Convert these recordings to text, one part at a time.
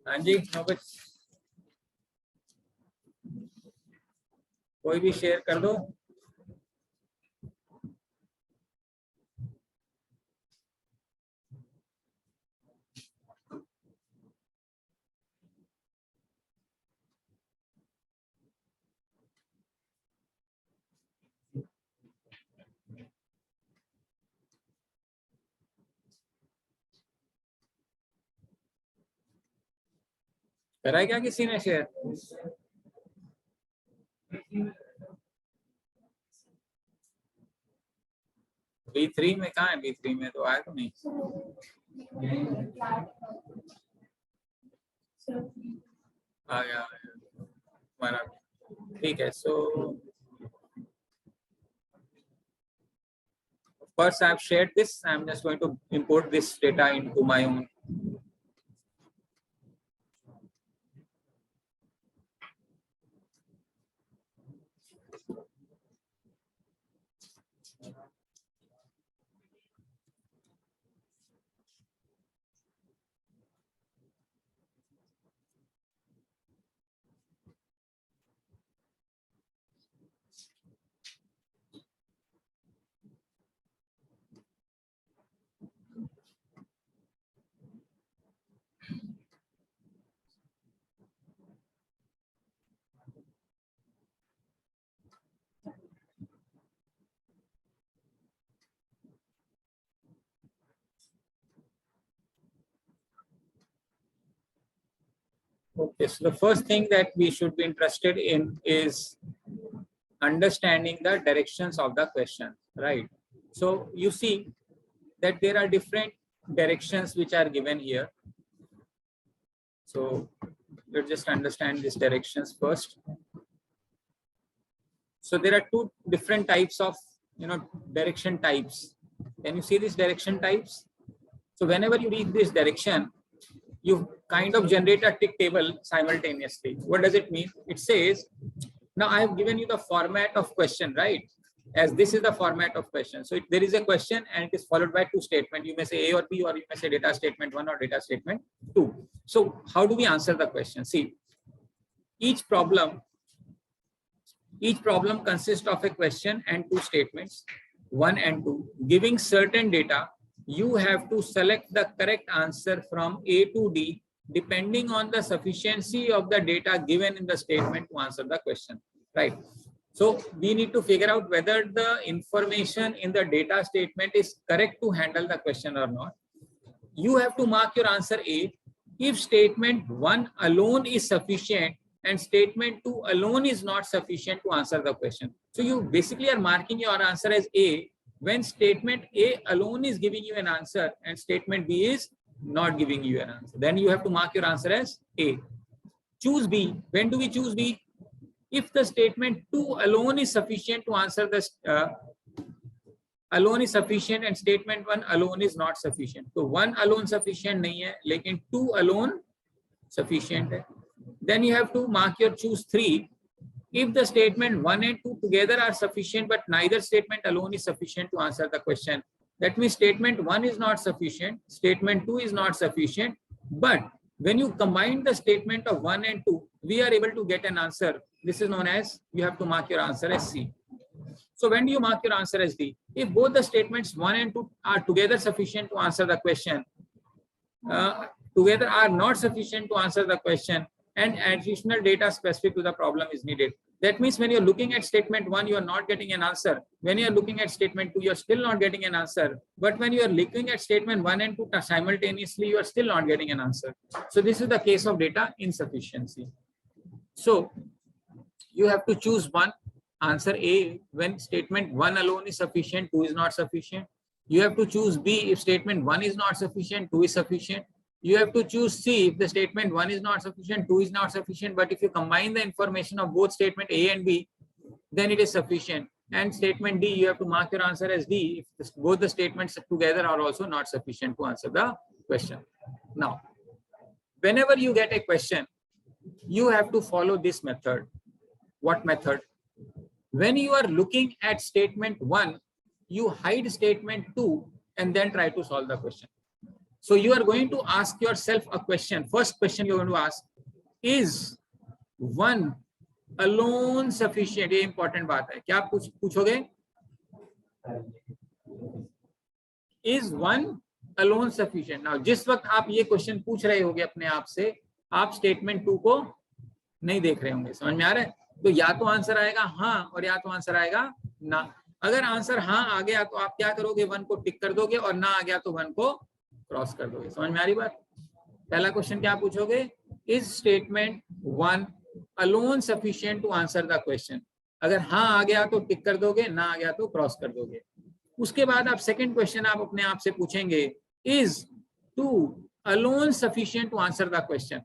हाँ जी, कोई भी शेयर कर दो। करा है क्या किसी ने शेयर? B3 में कहाँ है? B3 में तो आया तो नहीं। आ गया हमारा। ठीक है, सो first I have shared this. I am just going to import this data into my own. Okay, so the first thing that we should be interested in is understanding the directions of the question, right? So you see that there are different directions which are given here. So let's just understand these directions first. So there are two different types of direction types. Can you see these direction types? So whenever you read this direction, you kind of generate a tick table simultaneously. What does it mean? It says, now I have given you the format of question, right? As this is the format of question. So there is a question and it is followed by two statements. You may say A or B, or you may say data statement 1 or data statement 2. So how do we answer the question? See, each problem consists of a question and two statements, 1 and 2, giving certain data. You have to select the correct answer from A to D depending on the sufficiency of the data given in the statement to answer the question, right? So we need to figure out whether the information in the data statement is correct to handle the question or not. You have to mark your answer A. If statement 1 alone is sufficient and statement 2 alone is not sufficient to answer the question. So you basically are marking your answer as A when statement A alone is giving you an answer and statement B is not giving you an answer. Then you have to mark your answer as A. Choose B. When do we choose B? If the statement 2 alone is sufficient to answer this, alone is sufficient and statement 1 alone is not sufficient. So 1 alone sufficient nahi hai, lekin 2 alone sufficient hai. Then you have to mark your choose 3. If the statement 1 and 2 together are sufficient, but neither statement alone is sufficient to answer the question, that means statement 1 is not sufficient, statement 2 is not sufficient, but when you combine the statement of 1 and 2, we are able to get an answer. This is known as, you have to mark your answer as C. So when do you mark your answer as D? If both the statements 1 and 2 are together sufficient to answer the question, together are not sufficient to answer the question, and additional data specific to the problem is needed. That means when you're looking at statement 1, you are not getting an answer. When you're looking at statement 2, you're still not getting an answer. But when you're looking at statement 1 and 2 simultaneously, you are still not getting an answer. So this is the case of data insufficiency. So you have to choose one, answer A, when statement 1 alone is sufficient, 2 is not sufficient. You have to choose B if statement 1 is not sufficient, 2 is sufficient. You have to choose C if the statement 1 is not sufficient, 2 is not sufficient, but if you combine the information of both statement A and B, then it is sufficient. And statement D, you have to mark your answer as D if both the statements together are also not sufficient to answer the question. Now, whenever you get a question, you have to follow this method. What method? When you are looking at statement 1, you hide statement 2 and then try to solve the question. So you are going to ask yourself a question. First question you are going to ask, is 1 alone sufficient? ये important बात है. क्या आप पूछोगे? Is 1 alone sufficient? Now जिस वक्त आप ये क्वेश्चन पूछ रहे होगे अपने आप से, आप स्टेटमेंट 2 को नहीं देख रहे होंगे. समझ में आ रहा है? तो या तो आंसर आएगा हाँ और या तो आंसर आएगा ना. अगर आंसर हाँ आ गया तो आप क्या करोगे? 1 को टिक कर दोगे और ना आ गया तो 1 को क्रॉस कर दोगे. समझ में आ रही बात? पहला क्वेश्चन क्या पूछोगे? Is statement 1 alone sufficient to answer the question. अगर हाँ आ गया तो टिक कर दोगे, ना आ गया तो क्रॉस कर दोगे. उसके बाद आप सेकंड क्वेश्चन आप अपने आप से पूछेंगे, is 2 alone sufficient to answer the question.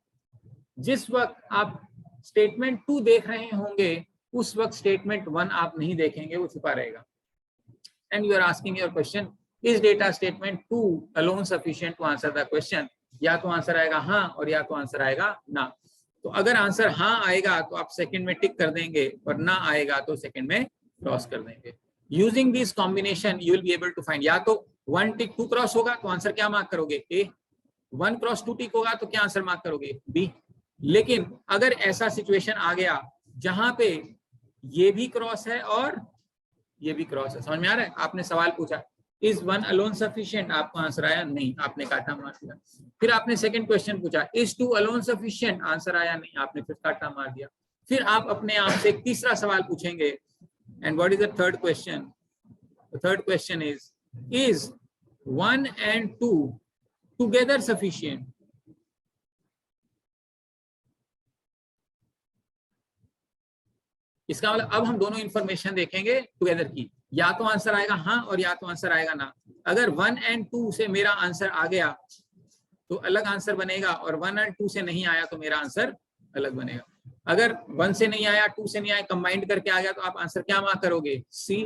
जिस वक्त आप स्टेटमेंट 2 देख रहे होंगे उस वक्त स्टेटमेंट 1 आप नहीं देखेंगे, वो छुपा रहेगा. And you are asking your question, is data statement 2 alone sufficient to answer the question. या तो आंसर आएगा हाँ और या तो आंसर आएगा ना. तो अगर आंसर हाँ आएगा तो आप सेकंड में टिक कर देंगे और ना आएगा तो सेकंड में क्रॉस कर देंगे. Using this combination you will be able to find. या तो 1 टिक 2 क्रॉस होगा तो आंसर क्या मार्क करोगे? ए. 1 क्रॉस 2 टिक होगा तो क्या आंसर मार्क करोगे? बी. लेकिन अगर ऐसा सिचुएशन आ गया जहां पे ये भी क्रॉस है और ये भी क्रॉस है, समझ में आ रहा है? आपने सवाल पूछा इज 1 अलोन सफिशिएंट, आपको आंसर आया नहीं, आपने काटा मार दिया. फिर आपने सेकंड क्वेश्चन पूछा इज 2 अलोन सफिशिएंट, आंसर आया नहीं, आपने फिर काटा मार दिया. फिर आप अपने आप से एक तीसरा सवाल पूछेंगे. And what is the third question? The third question is 1 and 2 together sufficient. इसका मतलब अब हम दोनों इंफॉर्मेशन देखेंगे टुगेदर की. या तो आंसर आएगा हाँ और या तो आंसर आएगा ना. अगर 1 and 2 से मेरा आंसर आ गया तो अलग आंसर बनेगा और 1 and 2 से नहीं आया तो मेरा आंसर अलग बनेगा. अगर 1 से नहीं आया 2 से नहीं आया कंबाइंड करके आ गया तो आप आंसर क्या मार्क करोगे? सी.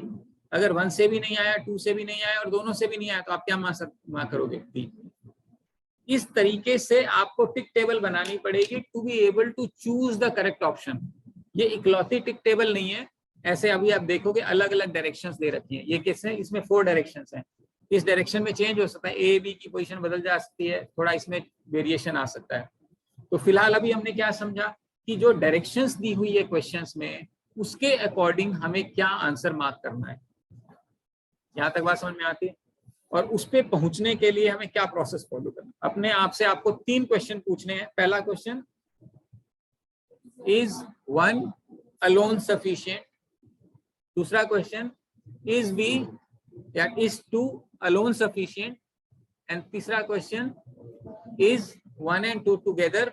अगर 1 से भी नहीं आया 2 से भी नहीं आया और दोनों से भी नहीं आया तो आप क्या मार्क करोगे? डी. इस तरीके से आपको टिक टेबल बनानी पड़ेगी to be able to choose the correct option. ये इकलौती टिक टेबल नहीं है. ऐसे अभी आप देखोगे अलग अलग डायरेक्शंस दे रखी हैं. ये कैसे? इसमें 4 डायरेक्शंस हैं. इस डायरेक्शन में चेंज हो सकता है, ए बी की पोजीशन बदल जा सकती है, थोड़ा इसमें वेरिएशन आ सकता है. तो फिलहाल अभी हमने क्या समझा कि जो डायरेक्शंस दी हुई है क्वेश्चंस में उसके अकॉर्डिंग हमें क्या आंसर मार्क करना है. यहाँ तक बात समझ में आती है? और उस पे पहुंचने के लिए हमें क्या प्रोसेस फॉलो करना. अपने आप से आपको 3 क्वेश्चन पूछने हैं. पहला क्वेश्चन, इज 1 अलोन सफिशिएंट. दूसरा क्वेश्चन, इज बी या इज 2 अलोन सफिशिएंट. एंड तीसरा question, is 1 and 2 together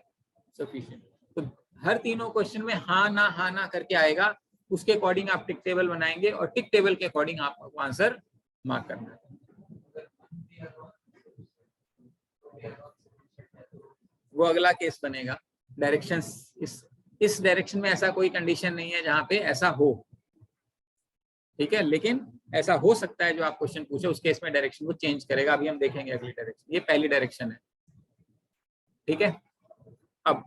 sufficient. तो हर तीनों क्वेश्चन में हाँ ना करके आएगा. उसके अकॉर्डिंग आप टिक टेबल बनाएंगे और टिक टेबल के अकॉर्डिंग आपको आंसर मार्क करना है. वो अगला केस बनेगा. डायरेक्शंस इस डायरेक्शन में ऐसा कोई कंडीशन नहीं है जहां पे ऐसा हो, ठीक है. लेकिन ऐसा हो सकता है जो आप क्वेश्चन पूछे उस केस में डायरेक्शन को चेंज करेगा. अभी हम देखेंगे अगली डायरेक्शन. ये पहली डायरेक्शन है, ठीक है. अब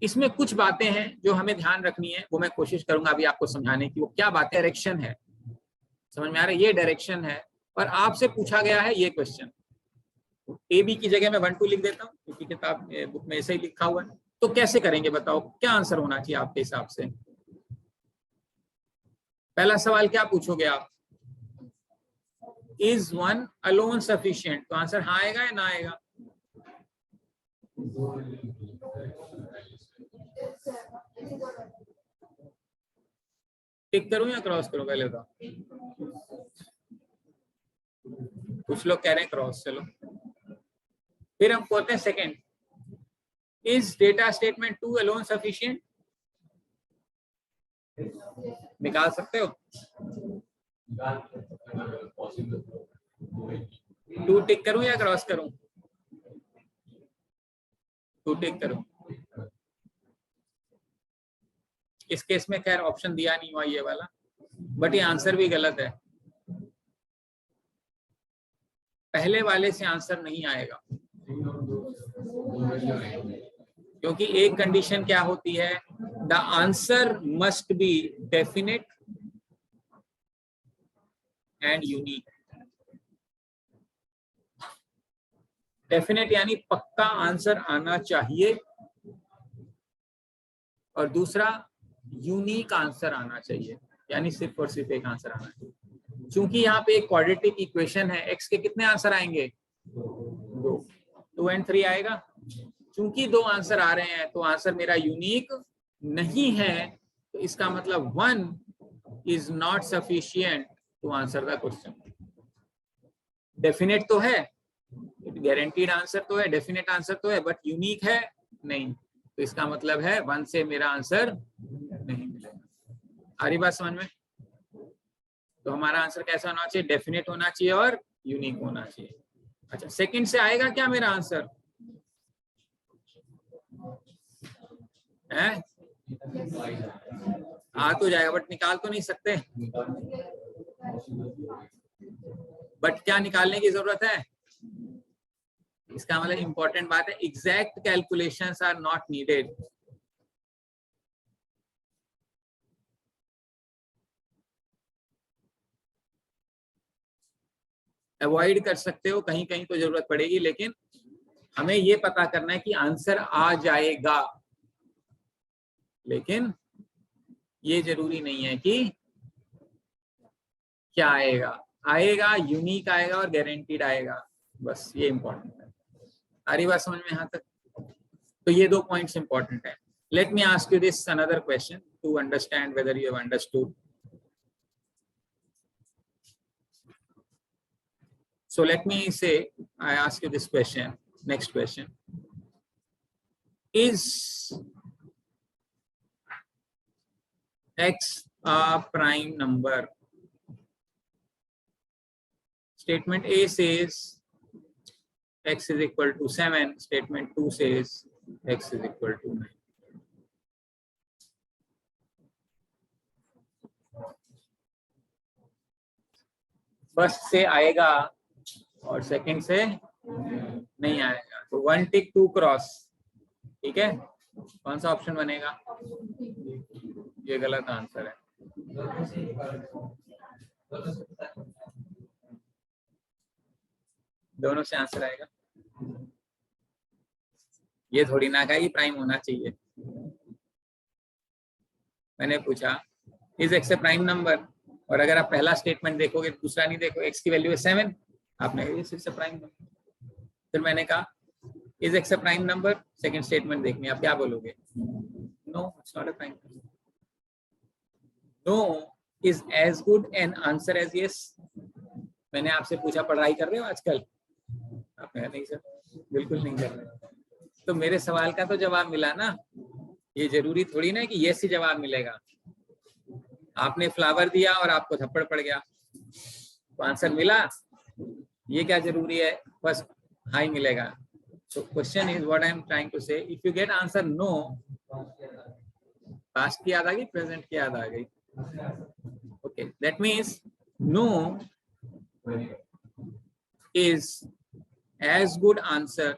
इसमें कुछ बातें हैं जो हमें ध्यान रखनी है, वो मैं कोशिश करूंगा अभी आपको समझाने की. वो क्या बातें? डायरेक्शन है, समझ में आ रहा है? ये डायरेक्शन है और आपसे पूछा गया है ये क्वेश्चन. ए बी की जगह मैं 1 2 लिख देता हूँ क्योंकि किताब बुक में ऐसे ही लिखा हुआ है. तो कैसे करेंगे बताओ, क्या आंसर होना चाहिए आपके हिसाब से? पहला सवाल क्या पूछोगे आप? Is 1 alone sufficient. तो आंसर हाँ आएगा या ना आएगा? टिक करूं या क्रॉस करूं? पहले तो कुछ लोग कह रहे हैं क्रॉस. चलो फिर हम कहते हैं second, is data statement 2 alone sufficient. निकाल सकते हो? 2 टिक करूं या क्रॉस करूं? 2 टिक करूं. इस केस में खैर ऑप्शन दिया नहीं हुआ ये वाला, बट ये आंसर भी गलत है. पहले वाले से आंसर नहीं आएगा क्योंकि एक कंडीशन क्या होती है? The answer must be definite and unique. Definite यानी पक्का आंसर आना चाहिए, और दूसरा यूनिक आंसर आना चाहिए, यानी सिर्फ और सिर्फ एक आंसर आना चाहिए। चूंकि यहाँ पे एक क्वाड्रेटिक इक्वेशन है, x के कितने आंसर आएंगे? 2 एंड 3 आएगा। चूंकि 2 आंसर आ रहे हैं तो आंसर मेरा यूनिक नहीं है, तो इसका मतलब 1 is not sufficient to answer the question. Definite तो है, गारंटीड आंसर तो है, डेफिनेट आंसर तो है, बट यूनिक है नहीं, तो इसका मतलब है 1 से मेरा आंसर नहीं मिलेगा। आ रही बात समझ में? तो हमारा आंसर कैसा होना चाहिए? डेफिनेट होना चाहिए और यूनिक होना चाहिए। अच्छा, सेकंड से आएगा क्या मेरा आंसर? है आ तो जाएगा, बट निकाल तो नहीं सकते। बट क्या निकालने की जरूरत है? इसका मतलब इंपॉर्टेंट बात है, exact calculations are not needed. Avoid कर सकते हो, कहीं कहीं तो जरूरत पड़ेगी, लेकिन हमें ये पता करना है कि आंसर आ जाएगा, लेकिन ये जरूरी नहीं है कि क्या आएगा। आएगा, यूनिक आएगा और गारंटीड आएगा, बस ये इंपॉर्टेंट है। आ रही बात समझ में यहाँ तक? तो ये 2 पॉइंट्स इंपॉर्टेंट है। Let me ask you this another question to understand whether you have understood. So let me say, I ask you this question, next question. Is x a prime number? Statement A says x is equal to 7. Statement 2 says x is equal to 9. First से आएगा और second से नहीं आएगा, तो 1 टिक 2 cross. ठीक है, कौन सा ऑप्शन बनेगा? ये गलत आंसर है। दोनों से आंसर आएगा। ये थोड़ी ना कहा कि प्राइम होना चाहिए। मैंने पूछा is X a prime number, और अगर आप पहला स्टेटमेंट देखोगे, दूसरा नहीं देखो, एक्स की वैल्यू है 7, आपने कहा इट्स ए प्राइम नंबर। फिर मैंने कहा is X a prime number, second statement देखनी, आप क्या बोलोगे? No, it's not a prime number. No is as good an answer as yes. मैंने आपसे पूछा पढ़ाई कर रहे हो आजकल? आपने कहा नहीं सर, बिल्कुल नहीं कर रहे। तो मेरे सवाल का तो जवाब मिला ना, ये जरूरी थोड़ी ना कि यस ही जवाब मिलेगा। आपने फ्लावर दिया और आपको थप्पड़ पड़ गया तो आंसर मिला, ये क्या जरूरी है बस हाई मिलेगा। So question is what I am trying to say, if you get answer no, past की याद आ गई, present की याद आ गई। Okay, that means no is as good answer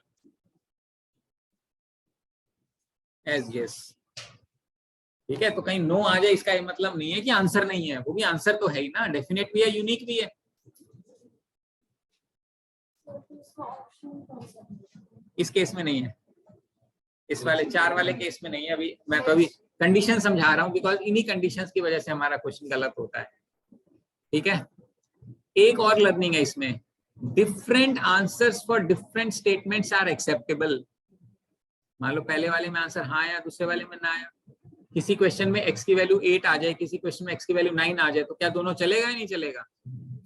as yes। ठीक है, तो कहीं नो आ जाए इसका ये मतलब नहीं है कि आंसर नहीं है, वो भी आंसर तो है ही ना, डेफिनेट भी है, यूनिक भी है। इस केस में नहीं है, इस वाले 4 वाले केस में नहीं है। अभी मैं तो अभी कंडीशन समझा रहा हूँ, बिकॉज इन्हीं कंडीशंस की वजह से हमारा क्वेश्चन गलत होता है। ठीक है, एक और लर्निंग है इसमें, different answers for different statements are acceptable. मान लो पहले वाले में आंसर हाँ आया, दूसरे वाले में ना आया। किसी क्वेश्चन में x की वैल्यू 8 आ जाए, किसी क्वेश्चन में x की वैल्यू 9 आ जाए, तो क्या दोनों चलेगा या नहीं चलेगा?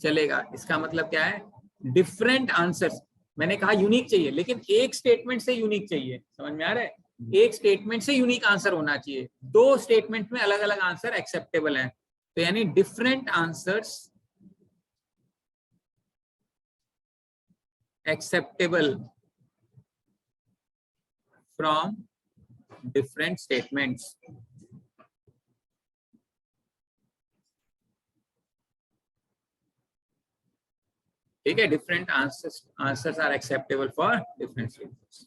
चलेगा। इसका मतलब क्या है? Different answers. मैंने कहा यूनिक चाहिए, लेकिन एक स्टेटमेंट से यूनिक चाहिए। समझ में आ रहा है? एक स्टेटमेंट से यूनिक आंसर होना चाहिए, 2 स्टेटमेंट में अलग अलग आंसर एक्सेप्टेबल है। तो यानी different answers acceptable from different statements. ठीक है, different answers are acceptable for different statements.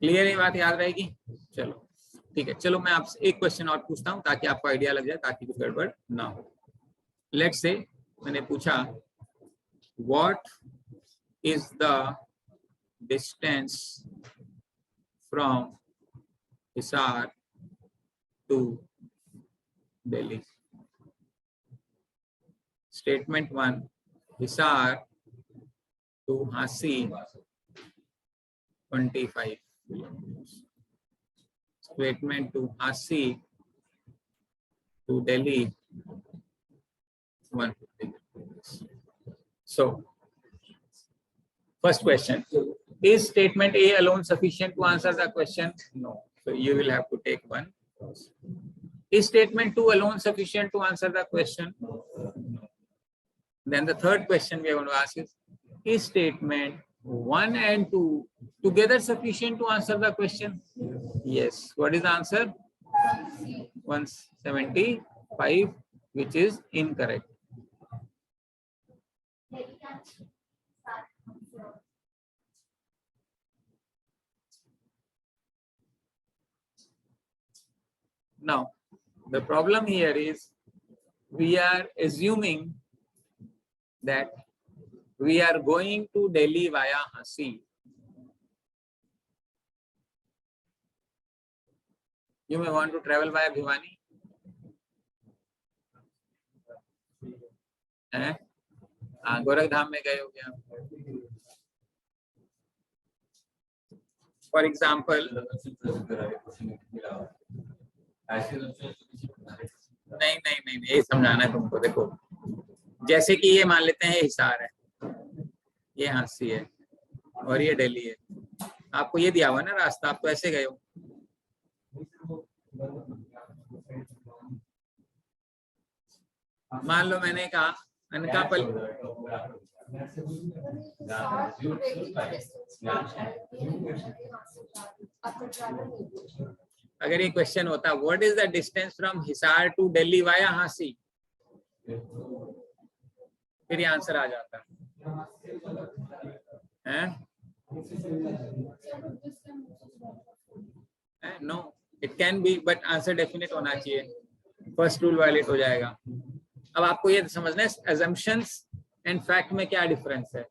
Clear है, बात याद रहेगी? चलो ठीक है, चलो मैं आपसे एक क्वेश्चन और पूछता हूं ताकि आपको आइडिया लग जाए, ताकि कुछ गड़बड़ ना हो। लेट्स से मैंने पूछा what is the distance from Hisar to Delhi? Statement 1, Hisar to Hasi 25 kilometers. Statement 2, Hasi to Delhi 150 kilometers. So, first question, is statement A alone sufficient to answer the question? No. So you will have to take one. Is statement 2 alone sufficient to answer the question? No. Then the third question we are going to ask is statement 1 and 2 together sufficient to answer the question? Yes. What is the answer? 175, which is incorrect. Now, the problem here is we are assuming that we are going to Delhi via Hasi. You may want to travel via Bhiwani. Gorakhdham में गए हो क्या? For example, नहीं ये समझाना है तुमको। देखो, जैसे कि ये मान लेते हैं हिसार है, ये हांसी है और ये दिल्ली है। आपको ये दिया हुआ ना रास्ता, आप तो ऐसे गए हो। मान लो मैंने कहा अनकापल, अगर ये क्वेश्चन होता what is the distance from Hisar to Delhi via Hansi, फिर ये आंसर आ जाता है। No, it can be, but answer definite होना चाहिए। फर्स्ट रूल वायलेट हो जाएगा। अब आपको ये समझना है assumptions एंड फैक्ट में क्या डिफरेंस है।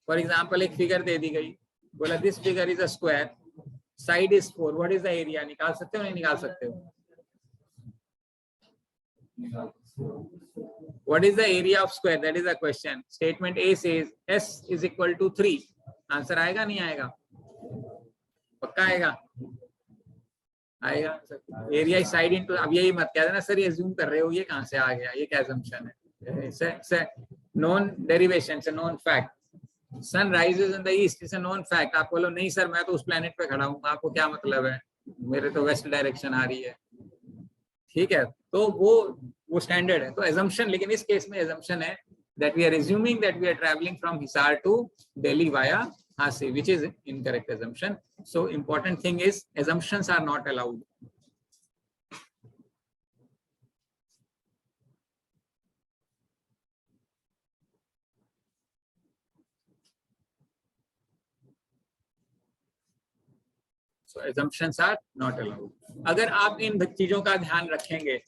फॉर एग्जाम्पल, एक फिगर दे दी गई, बोला this figure is a square, side is 4, what is the area? निकाल सकते हो नहीं निकाल सकते हो? What is the area of square? That is a question. Statement A says s is equal to 3, answer आएगा नहीं आएगा? पक्का आएगा, आएगा। एरिया साइड इनटू, अब यही मत कह देना सर ये जूम कर रहे हो, ये कहां से आ गया, ये क्या assumption है? नॉन डेरिवेशन से non fact. Sun rises in the east is a non fact. आप बोलो नहीं सर मैं तो उस प्लेनेट पे खड़ा हूँ, आपको क्या मतलब है, मेरे तो वेस्ट डायरेक्शन आ रही है। ठीक है, तो वो स्टैंडर्ड है, तो assumption। लेकिन इस केस में assumption है that we are assuming that we are traveling from Hisar to Delhi via Hasi, which is incorrect assumption. So important thing is assumptions are not allowed. So assumptions are not allowed. अगर आप इन चीजों का ध्यान रखेंगे,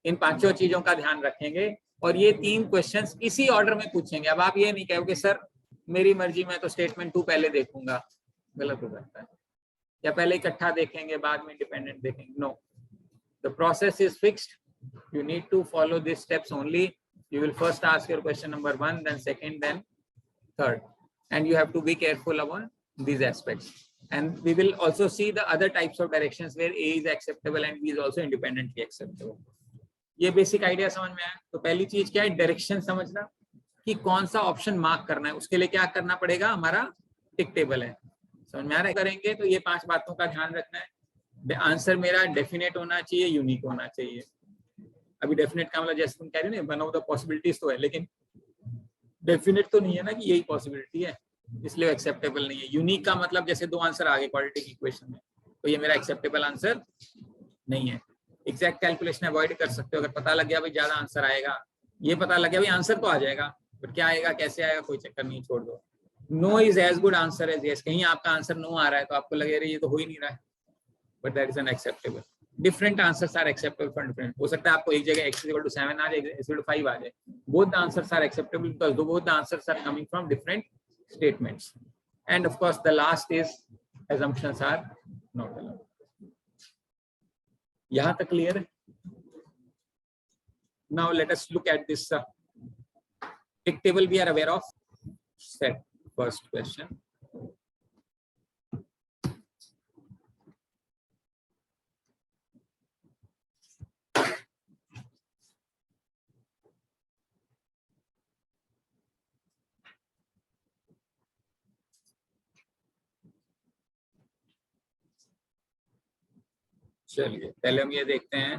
इन पांचों चीजों का ध्यान रखेंगे और ये 3 क्वेश्चंस इसी ऑर्डर में पूछेंगे। अब आप ये नहीं कहोगे सर मेरी मर्जी, मैं तो स्टेटमेंट 2 पहले देखूंगा, गलत हो जाता है। या पहले इकट्ठा देखेंगे बाद में इंडिपेंडेंट देखेंगे। No, the process is fixed, you need to follow this steps only. You will first ask your question number 1, then second, then third, and you have to be careful about these aspects. And we will also see the other types of directions where A is acceptable and B is also independently acceptable. ये basic idea समझ में आया? तो पहली चीज क्या है, direction समझना कि कौन सा ऑप्शन मार्क करना है। उसके लिए क्या करना पड़ेगा, हमारा टिक टेबल है, समझ में आ रहा है? करेंगे तो ये 5 बातों का ध्यान रखना है। आंसर मेरा डेफिनेट होना चाहिए, यूनिक होना चाहिए। अभी डेफिनेट का मतलब जैसे तुम कह रहे हो ना, वन ऑफ द पॉसिबिलिटीज तो है, लेकिन डेफिनेट तो नहीं है ना कि यही पॉसिबिलिटी है, इसलिए एक्सेप्टेबल नहीं है। यूनिक का मतलब जैसे 2 आंसर आ गए क्वाड्रेटिक इक्वेशन में, तो ये मेरा एक्सेप्टेबल आंसर नहीं है। एग्जैक्ट कैलकुलेशन अवॉइड कर सकते हो। अगर पता लग गया भाई ज्यादा आंसर आएगा, ये पता लग गया भाई आंसर तो आ जाएगा, बट क्या आएगा कैसे आएगा कोई चक्कर नहीं, छोड़ दो। No is as good answer as yes. कहीं आपका आंसर नो आ रहा है तो आपको लगे रही ये तो हो ही नहीं रहा है, but that is unacceptable. different answers are acceptable for different. हो सकता है आपको एक जगह x = 7 आ जाए, x = 5 आ जाए. Both the answers are acceptable because both the answers are coming from different statements. And of course, the last is assumptions are not allowed. यहाँ तक clear है? Now let us look at this tick table we are aware of. Set first question. चलिए पहले हम ये देखते हैं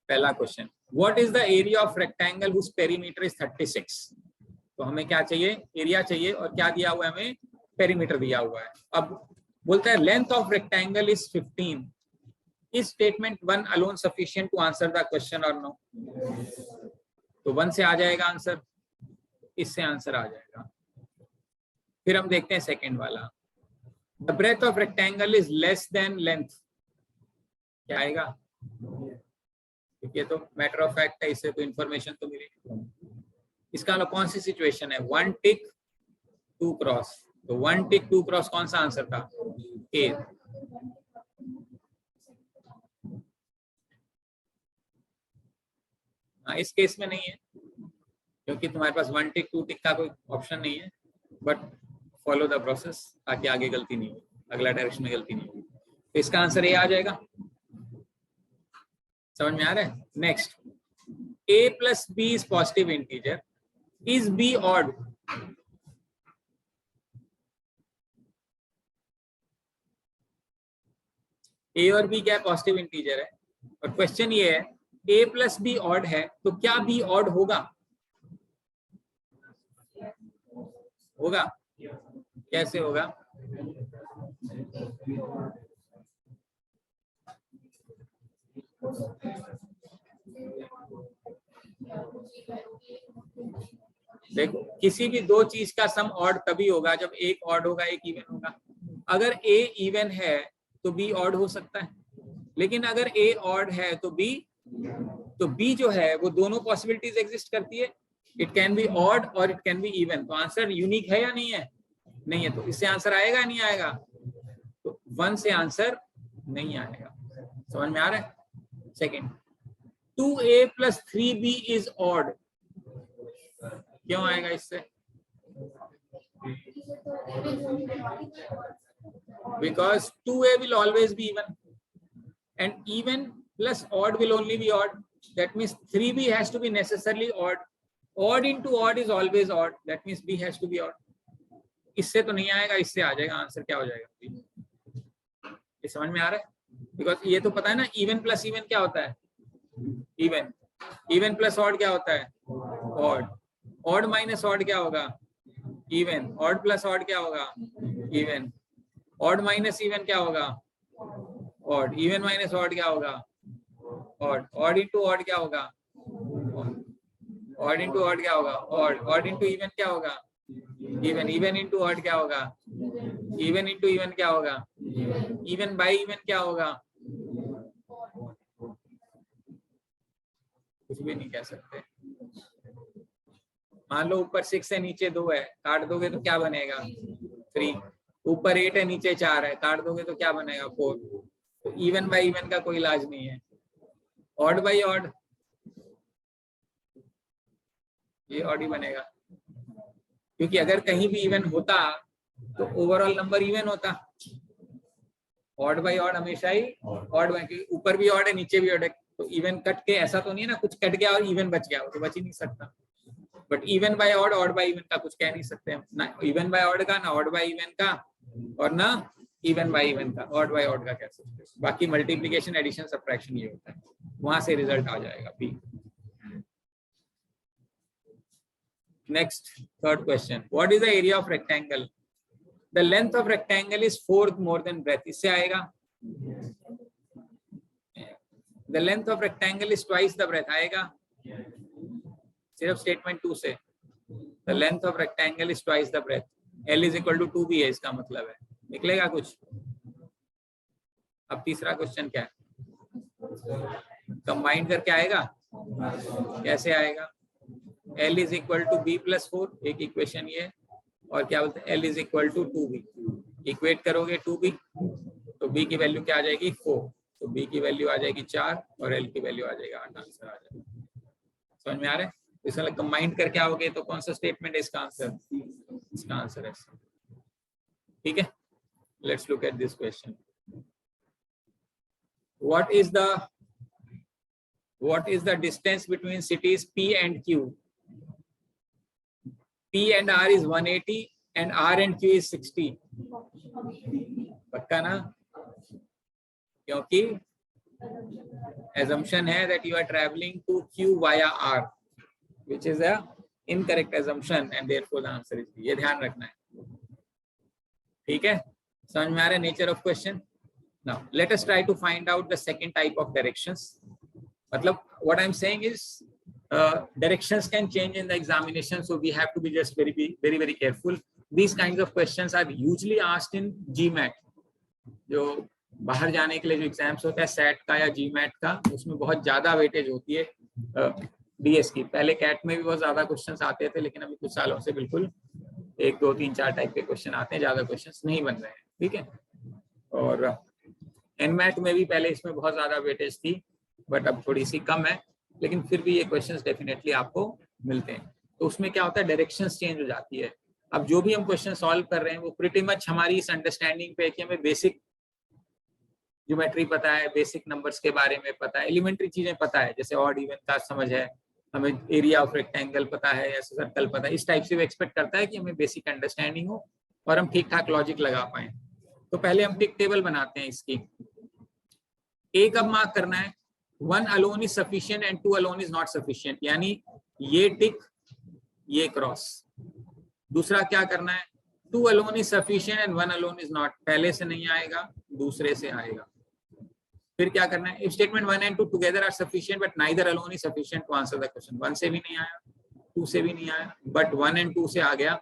पहला question. What is the area of rectangle whose perimeter is 36. तो हमें क्या चाहिए? एरिया चाहिए. और क्या दिया हुआ है? हमें पेरीमीटर दिया हुआ है. अब बोलता है length of rectangle is 15. Is statement 1 alone sufficient to answer the question और नो? तो 1 से आ जाएगा आंसर, इससे आंसर आ जाएगा. फिर हम देखते हैं सेकंड वाला. The breadth of rectangle is less than length. क्या आएगा? ये तो मैटर ऑफ फैक्ट है, इससे तो इंफॉर्मेशन तो मिलेगी. इसका कौन सी सिचुएशन है? 1 टिक 2 क्रॉस. तो 1 टिक 2 क्रॉस कौन सा आंसर था? ए. हाँ, इस केस में नहीं है क्योंकि तुम्हारे पास 1 टिक 2 टिक का कोई ऑप्शन नहीं है. बट फॉलो द प्रोसेस ताकि आगे गलती नहीं हो, अगला डायरेक्शन में गलती नहीं हो. तो इसका आंसर ए आ जाएगा. समझ में आ रहा है? Next, a plus B is positive integer. Is B odd? a और b क्या पॉजिटिव इंटीजर है. और क्वेश्चन ये है a प्लस बी ऑड है तो क्या b ऑड होगा? होगा. कैसे होगा? देखो, किसी भी दो चीज का सम ऑड तभी होगा जब एक ऑड होगा एक इवन होगा. अगर a इवन है तो b ऑड हो सकता है, लेकिन अगर a ऑड है तो b जो है वो दोनों पॉसिबिलिटीज एग्जिस्ट करती है. इट कैन बी ऑड और इट कैन बी इवन. तो आंसर यूनिक है या नहीं है? नहीं है. तो इससे आंसर आएगा नहीं आएगा? तो 1 से आंसर नहीं आएगा. समझ में आ रहा है? Second, 2a plus 3b is odd. क्यों आएगा इससे? Because 2a will always be even and even plus odd will only be odd. That means 3b has to be necessarily odd. Odd into odd is always odd. That means b has to be odd. इससे तो नहीं आएगा, इससे आ जाएगा. Answer क्या हो जाएगा? ये समझ में आ रहा है? बिकॉज ये तो पता है ना, इवन प्लस इवन क्या होता है? इवन. इवन प्लस ऑड क्या होता है? ऑड. ऑड माइनस ऑड क्या होगा? इवन. ऑड प्लस ऑड क्या होगा? इवन. ऑड माइनस इवन क्या होगा? ऑड. इवन माइनस ऑड क्या होगा? ऑड. ऑड इंटू ऑड क्या होगा? ऑड इंटू ऑड क्या होगा? ऑड. ऑड इंटू इवन क्या होगा? इवन. इवन इंटू ऑड क्या होगा? इवन इंटू इवन क्या होगा? इवन बाई इवन क्या होगा? कुछ भी नहीं कह सकते. मान लो ऊपर 6 है नीचे 2 है, काट दोगे तो क्या बनेगा? 3. ऊपर 8 है नीचे 4 है, काट दोगे तो क्या बनेगा? 4. तो इवन बाई इवन का कोई इलाज नहीं है. ऑड बाई ऑड, ये ऑड ही बनेगा. क्योंकि अगर कहीं भी इवन होता तो ओवरऑल नंबर इवन होता. ऑड बाई ऑड हमेशा ही ऑड बाई. ऊपर भी ऑड है नीचे भी ऑड है, तो इवन कट के ऐसा तो नहीं है ना कुछ कट गया और इवन बच गया, तो बच ही नहीं सकता. But even by odd by even का कुछ कह नहीं सकते हम ना. इवन बाय ऑड का, ना ऑड बाय इवन का, और ना इवन बाय इवन का. ऑड बाय ऑड का कह सकते हैं. बाकी मल्टीप्लिकेशन एडिशन सब्ट्रैक्शन ये होता है, वहां से रिजल्ट आ जाएगा B. Next, third question. What is the area of rectangle? The length of rectangle is 4 more than breadth. इससे आएगा. The length of rectangle is twice the breadth. आएगा सिर्फ स्टेटमेंट 2 से. The length of rectangle is twice the breadth. L is equal to 2b है, इसका मतलब है. निकलेगा कुछ? अब तीसरा क्वेश्चन क्या है, कंबाइंड करके आएगा, कैसे आएगा? L is equal to B plus 4, एक इक्वेशन ये, और क्या बोलते हैं L is equal to 2b, equate करोगे 2b तो b की वैल्यू क्या आ जाएगी 4, तो b की वैल्यू आ जाएगी 4 और L की वैल्यू आ जाएगा 8, आंसर आ जाएगा। समझ में आ रहा है? इस वाला कंबाइंड करके आओगे तो कौन सा स्टेटमेंट है इसका आंसर? इसका आंसर है, ठीक है। Let's look at this question. what is the distance between cities P and Q? P and R is 180 and R and Q is 60. पक्का ना? क्योंकि assumption है that you are traveling to Q via R, which is a incorrect assumption and therefore the answer is B. ये ध्यान रखना है, ठीक है। समझ में आ रहा है nature of question? Now let us try to find out the second type of directions. मतलब what I'm saying is directions can change in the examination, so we have to be just very careful. These kinds of questions are usually asked in GMAT. जो बाहर जाने के लिए जो exams होता है SAT का या GMAT का, उसमें बहुत ज्यादा वेटेज होती है DS की। पहले CAT में भी बहुत ज्यादा क्वेश्चंस आते थे, लेकिन अभी कुछ सालों से बिल्कुल 1, 2, 3, 4 टाइप के क्वेश्चन आते हैं, ज्यादा क्वेश्चंस नहीं बन रहे हैं, ठीक है। और NMAT में भी पहले इसमें बहुत ज्यादा वेटेज थी, बट अब थोड़ी सी कम है, लेकिन फिर भी ये क्वेश्चंस डेफिनेटली आपको मिलते हैं। तो उसमें क्या होता है, डायरेक्शंस चेंज हो जाती है। अब जो भी हम क्वेश्चन सॉल्व कर रहे हैं वो प्रीटी मच हमारी इस अंडरस्टैंडिंग पे है कि हमें बेसिक ज्योमेट्री पता है, बेसिक नंबर्स के बारे में पता है, एलिमेंट्री चीजें पता है, जैसे ऑड इवन का समझ है, हमें एरिया ऑफ रेक्टेंगल पता है या सर्कल पता है। इस टाइप से वो एक्सपेक्ट करता है कि हमें बेसिक अंडरस्टैंडिंग हो और हम ठीक ठाक लॉजिक लगा पाए। तो पहले हम टिक टेबल बनाते हैं इसकी। एक अब मार्क करना है 1 alone is sufficient and 2 alone is not sufficient, यानी ये टिक ये क्रॉस। दूसरा क्या करना है, 2 alone is sufficient and 1 alone is not, पहले से नहीं आएगा दूसरे से आएगा। फिर क्या करना है, if statement 1 and 2 together are sufficient but neither alone is sufficient to answer the question, 1 से भी नहीं आया, 2 से भी नहीं आया, but 1 and 2 से आ गया।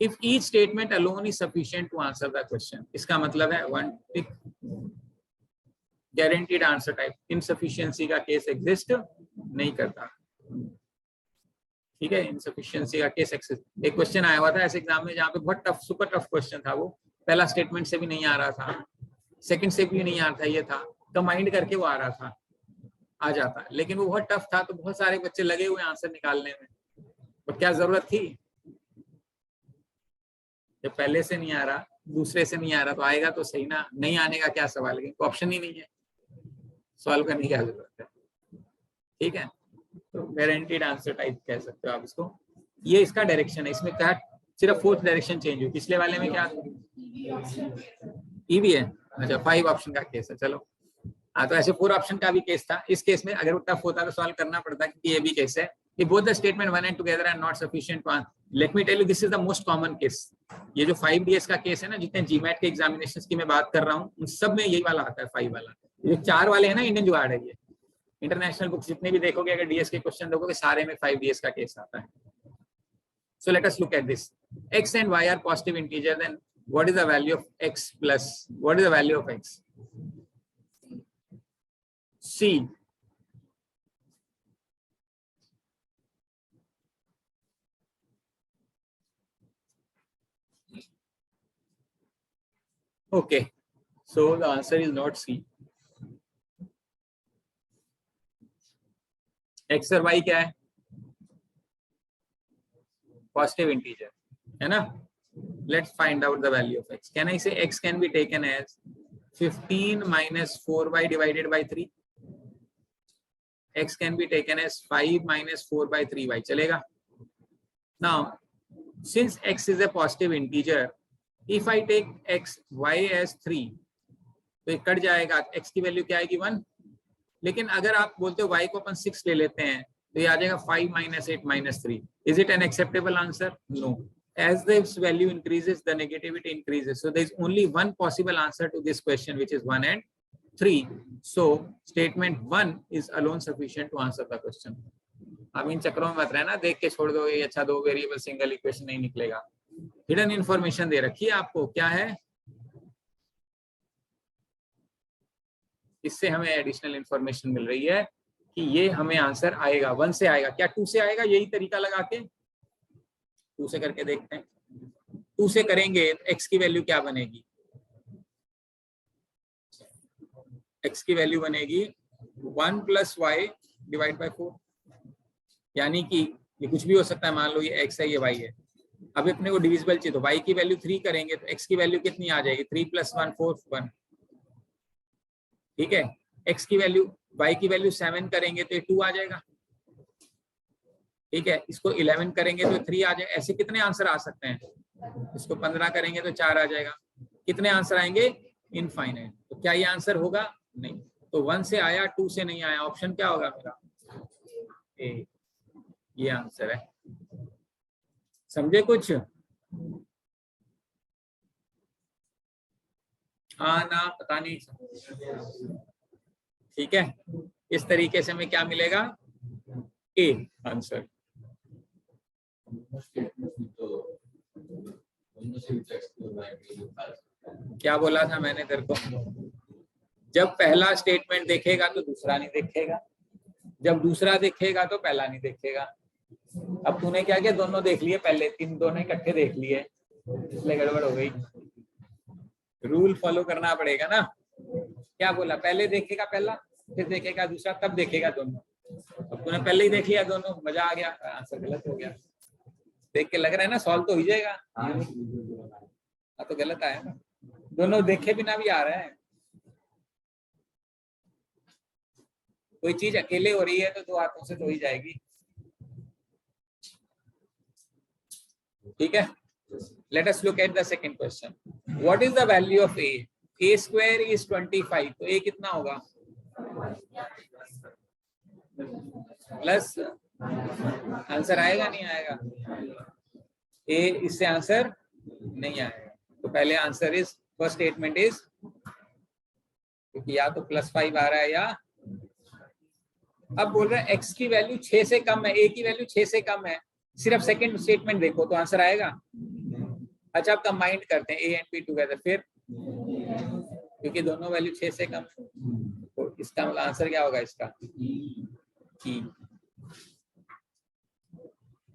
if each statement alone is sufficient to answer the question, इसका मतलब है 1 टिक गारंटीड आंसर टाइप, इनसफिशिएंसी का केस एग्जिस्ट नहीं करता, ठीक है। इनसफिशिएंसी का केस एग्जिस्ट। एक क्वेश्चन आया हुआ था ऐसे एग्जाम में जहाँ पे बहुत टफ, सुपर टफ क्वेश्चन था, वो पहला स्टेटमेंट से भी नहीं आ रहा था, सेकंड से भी नहीं आ रहा था, ये था कंबाइंड करके वो आ रहा था, आ जाता, लेकिन वो बहुत टफ था, तो बहुत सारे बच्चे लगे हुए आंसर निकालने में, और क्या जरूरत थी, जब पहले से नहीं आ रहा दूसरे से नहीं आ रहा तो आएगा तो सही ना, नहीं आने का क्या सवाल है, ऑप्शन ही नहीं है, सॉल्व करने की क्या जरूरत है, ठीक है। तो गारंटीड आंसर टाइप कह सकते हो आप इसको। ये इसका डायरेक्शन है, इसमें क्या सिर्फ 4th डायरेक्शन चेंज हुई, पिछले वाले में क्या ई भी है, अच्छा 5 ऑप्शन का केस है, चलो हाँ। तो ऐसे 4 ऑप्शन का भी केस था, इस केस में अगर वो टफ होता तो सॉल्व करना पड़ता, क्योंकि ये भी केस है कि both the statement 1 and together are not sufficient to answer. Let me tell you, this is the most common case. ये जो 5DS का केस है ना, जितने GMAT के एग्जामिनेशंस की मैं बात कर रहा हूँ, उन सब में यही वाला आता है, 5 वाला। ये 4 वाले हैं ना, इंडियन जुगाड़ है ये। इंटरनेशनल बुक्स जितने भी देखोगे, अगर DS के क्वेश्चन देखोगे, सारे में 5DS का केस आता है। So let us look at this. X and Y are positive integer, then what is the value of X plus, what is the value of X? C. Okay, so the answer is not C. X और Y क्या है? Positive integer, है ना? Let's find out the value of X. Can I say X can be taken as 15 minus 4y divided by 3? X can be taken as 5 minus 4 by 3y. चलेगा? Now, since X is a positive integer, if I take X, Y as 3, तो ये cut जाएगा, X की value क्या आएगी 1, लेकिन अगर आप बोलते हो Y को अपन 6 ले लेते हैं, तो ये आ जाएगा 5 minus 8 minus 3. Is it an acceptable answer? No. As this value increases, the negativity increases. So there is only one possible answer to this question, which is 1 and 3. So statement 1 is alone sufficient to answer the question. अब इन चक्रों में मत रहना, देख के छोड़ दो, ये अच्छा 2 वेरिएबल सिंगल इक्वेशन नहीं निकलेगा। हिडन इन्फॉर्मेशन दे रखी है आपको, क्या है? इससे हमें एडिशनल इंफॉर्मेशन मिल रही है कि ये हमें आंसर आएगा 1 से आएगा, क्या 2 से आएगा? यही तरीका लगा के 2 से करके देखते हैं। 2 से करेंगे तो x की वैल्यू क्या बनेगी? x की वैल्यू बनेगी 1 + y / 4, यानी कि ये कुछ भी हो सकता है, मान लो ये x है ये y है। अब अपने को डिविजिबल चाहिए तो y की वैल्यू 3 करेंगे तो x की वैल्यू कितनी आ जाएगी? 3 + 1 4 1, ठीक है। x की वैल्यू y की वैल्यू 7 करेंगे तो ये 2 आ जाएगा, ठीक है। इसको 11 करेंगे तो 3 आ जाएगा। ऐसे कितने आंसर आ सकते हैं? इसको 15 करेंगे तो 4 आ जाएगा। कितने आंसर आएंगे? इनफाइनाइट। तो क्या ये आंसर होगा? नहीं। तो 1 से आया, 2 से नहीं आया। ऑप्शन क्या होगा मेरा? ए, ये आंसर है। समझे कुछ? हाँ ना, पता नहीं। ठीक है, इस तरीके से हमें क्या मिलेगा? A answer. क्या बोला था मैंने तेरे को? जब पहला स्टेटमेंट देखेगा तो दूसरा नहीं देखेगा, जब दूसरा देखेगा तो पहला नहीं देखेगा। अब तूने क्या किया? दोनों देख लिए पहले, दोनों इकट्ठे देख लिए, इसलिए गड़बड़ हो गई। रूल फॉलो करना पड़ेगा ना। क्या बोला? पहले देखेगा पहला, फिर देखेगा दूसरा, तब देखेगा दोनों। अब तूने पहले ही देख लिया दोनों, मजा आ गया, आंसर गलत हो गया। देख के लग रहा है ना सॉल्व तो हो जाएगा। हाँ तो गलत आया ना, दोनों देखे बिना भी आ रहा है। कोई चीज अकेले हो रही है तो 2 हाथों से तो ही जाएगी, ठीक है। Let us look at the second question. What is the value of a? A square is 25. तो a कितना होगा? प्लस, आंसर आएगा नहीं आएगा? a इससे आंसर नहीं आएगा। तो पहले answer is, first statement is, क्योंकि या तो +5 आ रहा है या, अब बोल रहे हैं x की वैल्यू 6 से कम है, a की वैल्यू 6 से कम है। सिर्फ सेकंड स्टेटमेंट देखो तो आंसर आएगा। अच्छा, अब कंबाइंड करते हैं a एंड b टुगेदर, फिर क्योंकि दोनों वैल्यू 6 से कम, तो इसका मतलब आंसर क्या होगा इसका? E।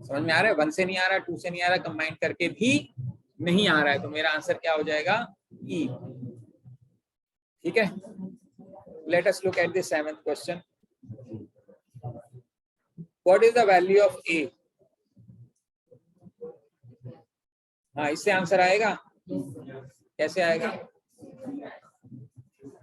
समझ में आ रहा है? 1 से नहीं आ रहा, 2 से नहीं आ रहा, कंबाइंड करके भी नहीं आ रहा है, तो मेरा आंसर क्या हो जाएगा? E। ठीक है, let us look at the 7th question. What is the value of a? हाँ, इससे आंसर आएगा। कैसे आएगा?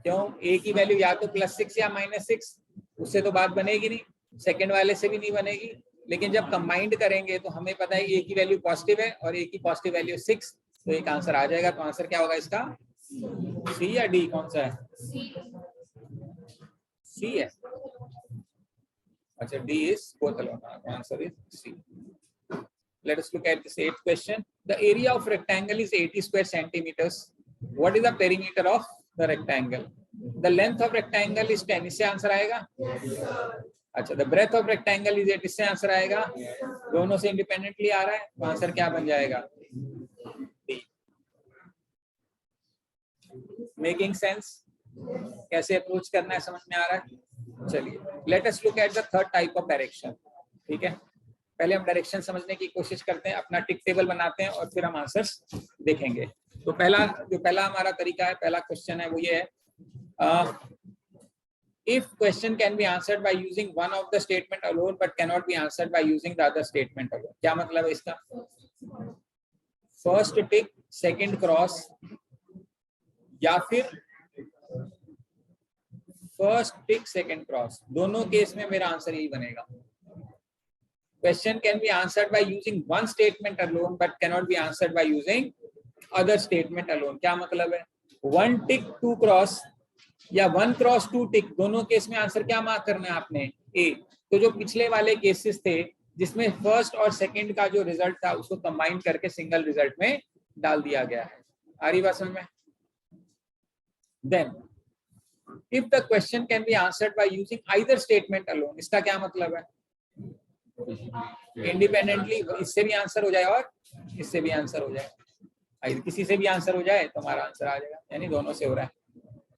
क्यों? a की वैल्यू या तो +6 या -6, उससे तो बात बनेगी नहीं, सेकंड वाले से भी नहीं बनेगी। लेकिन जब कंबाइंड करेंगे तो हमें पता है a की वैल्यू पॉजिटिव है और a की पॉजिटिव वैल्यू 6, तो एक आंसर आ जाएगा। तो आंसर क्या होगा इसका? C या D? कौन सा है? C है। अच्छा, D is both alone. Answer is C. Let us look at this 8th question. The area of rectangle is 80 square centimeters. What is the perimeter of the rectangle? The length of rectangle is 10. इससे answer आएगा? अच्छा, the breadth of rectangle is 8. इससे answer आएगा? दोनों से independently आ रहा है, तो आंसर क्या बन जाएगा? D. Making sense? कैसे अप्रोच करना है समझ में आ रहा है? चलिए, let us look at the third type of direction. ठीक है, पहले हम डायरेक्शन समझने की कोशिश करते हैं, अपना टिक टेबल बनाते हैं और फिर हम आंसर्स देखेंगे। तो पहला हमारा तरीका है, पहला क्वेश्चन है वो ये है, if question can be answered by using one of the statement alone but can not be answered by using the other statement alone. क्या मतलब है इसका? फर्स्ट टिक सेकंड क्रॉस, या फिर फर्स्ट टिक सेकंड क्रॉस, दोनों केस में मेरा आंसर यही बनेगा। Question can be answered by using one statement alone but can not be answered by using other statement alone. क्या मतलब है? 1 टिक 2 क्रॉस या 1 क्रॉस 2 टिक, दोनों केस में आंसर क्या मार्क करना है आपने? ए। तो जो पिछले वाले केसेस थे जिसमें फर्स्ट और सेकंड का जो रिजल्ट था उसको कंबाइन करके सिंगल रिजल्ट में डाल दिया गया है। आ रही बात समझ में? Then if the question can be answered by using either statement alone, इसका क्या मतलब है? इंडिपेंडेंटली इससे भी आंसर हो जाए और इससे भी आंसर हो जाए, किसी से भी आंसर हो जाए तो हमारा आंसर आ जाएगा, यानी दोनों से हो रहा है।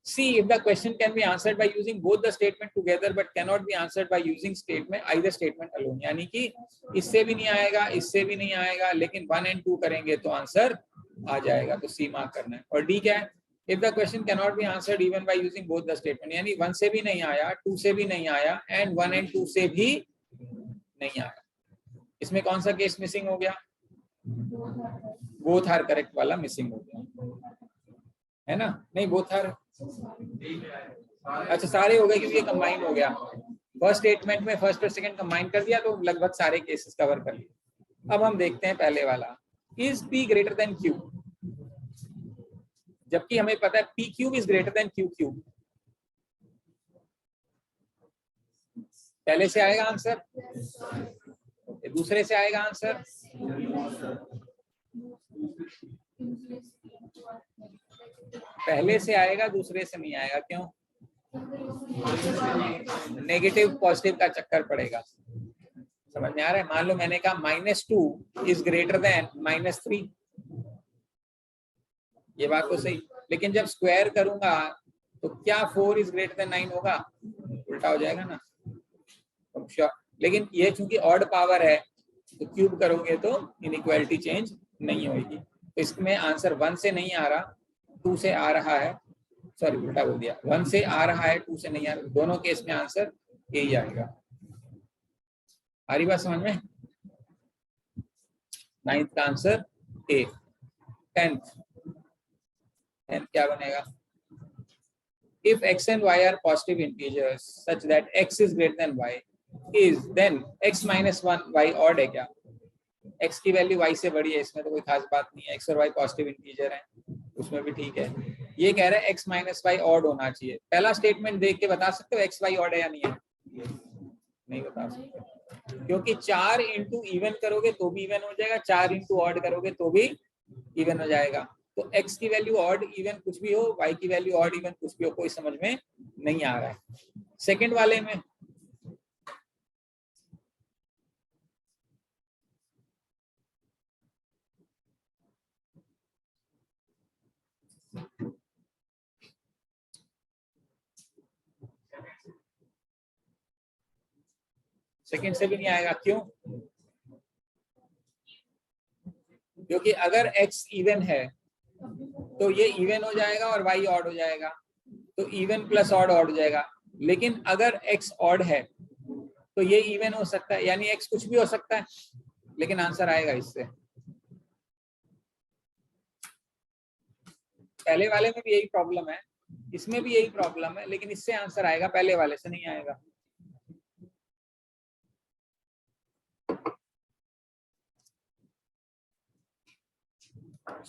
C, if the question can be answered by using both the statement together but cannot be answered by using statement either statement alone, यानी कि इससे भी नहीं आएगा, इससे भी नहीं आएगा, लेकिन 1 and 2 करेंगे तो आंसर आ जाएगा, तो C मार्क करना है। और D क्या है? If the question cannot be answered even by using both the statement, यानी 1 से भी नहीं आया, 2 से भी नहीं आया and 1 and 2 से भी नहीं आया। इसमें कौन सा केस मिसिंग हो गया? बोथ आर करेक्ट वाला मिसिंग हो गया, है ना? नहीं, बोथ आर, अच्छा सारे हो गए क्योंकि कंबाइन हो गया। फर्स्ट स्टेटमेंट में फर्स्ट और सेकंड कंबाइन कर दिया तो लगभग सारे केसेस कवर कर लिए। अब हम देखते हैं पहले वाला, is P greater than Q, जबकि हमें पता है P cube is greater than Q cube. पहले से आएगा आंसर, दूसरे से आएगा आंसर, पहले से आएगा दूसरे से नहीं आएगा, क्यों? नेगेटिव पॉजिटिव का चक्कर पड़ेगा। समझ में आ रहा है? मान लो मैंने कहा -2 इज ग्रेटर देन -3, ये बात तो सही, लेकिन जब स्क्वायर करूंगा तो क्या 4 इज ग्रेटर देन 9 होगा? उल्टा हो जाएगा ना। लेकिन ये चूंकि ऑड पावर है तो क्यूब करोगे तो इनइक्वालिटी चेंज नहीं होगी। तो इसमें आंसर 1 से नहीं आ रहा, 2 से आ रहा है, सॉरी उल्टा बोल दिया, 1 से आ रहा है, 2 से नहीं आ रहा। दोनों केस में आंसर ए ही आएगा। आ रही बात समझ में? 9th का आंसर ए। 10th क्या बनेगा? If x and y are positive integers such that x is greater than y, is then x minus 1 y odd है क्या? x की वैल्यू y से बड़ी है, इसमें तो कोई खास बात नहीं है, x और y पॉजिटिव इंटीजर हैं, उसमें भी ठीक है। ये कह रहा है x माइनस वाई ऑड होना चाहिए। पहला स्टेटमेंट देख के बता सकते हो x y ऑड है या नहीं है? नहीं बता सकते, क्योंकि 4 इंटू इवन करोगे तो भी इवन हो जाएगा, 4 इंटू ऑड करोगे तो भी इवन हो जाएगा। तो x की वैल्यू ऑड इवन कुछ भी हो, y की वैल्यू ऑड इवन कुछ भी हो, कोई समझ में नहीं आ रहा है। सेकंड वाले में सेकंड से भी नहीं आएगा, क्यों? क्योंकि अगर x इवन है तो ये इवन हो जाएगा और y ऑड हो जाएगा, तो इवन प्लस ऑड ऑड हो जाएगा। लेकिन अगर x ऑड है तो ये इवन हो सकता है, यानी x कुछ भी हो सकता है, लेकिन आंसर आएगा इससे। पहले वाले में भी यही प्रॉब्लम है, इसमें भी यही प्रॉब्लम है, लेकिन इससे आंसर आएगा, पहले वाले से नहीं आएगा।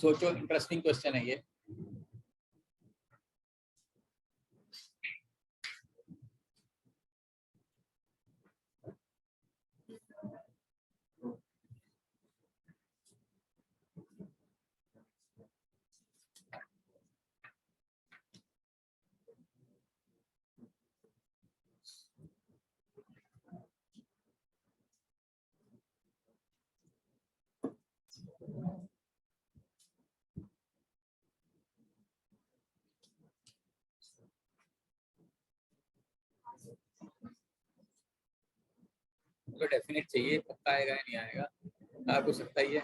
सोचो, इंटरेस्टिंग क्वेश्चन है ये। तो डेफिनेट चाहिए, पक्का आएगा या नहीं आएगा, आ तो सकता ही है।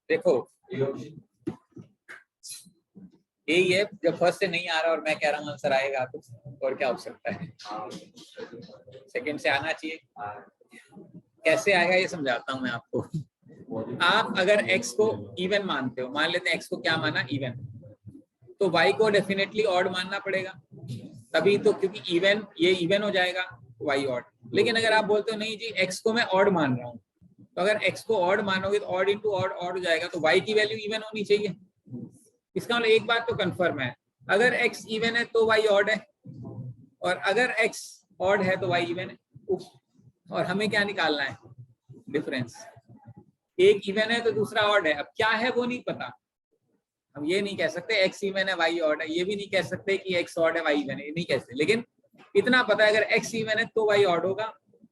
देखो यही है, जब फर्स्ट से नहीं आ रहा और मैं कह रहा हूँ आंसर आएगा, तो और क्या हो सकता है? सेकंड से आना चाहिए। कैसे आएगा ये समझाता हूँ मैं आपको। आप अगर x को इवन मानते हो, मान लेते हैं x को क्या माना? इवन, तो y को डेफिनेटली ऑड मानना पड़ेगा, तभी तो, क्योंकि इवन, ये इवन हो जाएगा, y ऑड। लेकिन अगर आप बोलते हो नहीं जी x को मैं ऑड मान रहा हूँ, तो अगर x को ऑड मानोगे तो ऑड इंटू ऑड ऑड हो जाएगा, तो y की वैल्यू इवन होनी चाहिए। इसका मतलब एक बात तो कंफर्म है, अगर x इवन है तो y ऑड है, और अगर x ऑड है तो y इवन है। और हमें क्या निकालना है? डिफरेंस। एक इवन है तो दूसरा ऑड है, अब क्या है वो नहीं पता। हम ये नहीं कह सकते x इवन है y ऑड है, ये भी नहीं कह सकते कि x ऑड है y इवन है, ये नहीं कह सकते। लेकिन इतना पता है, अगर x इवन है तो y ऑड होगा,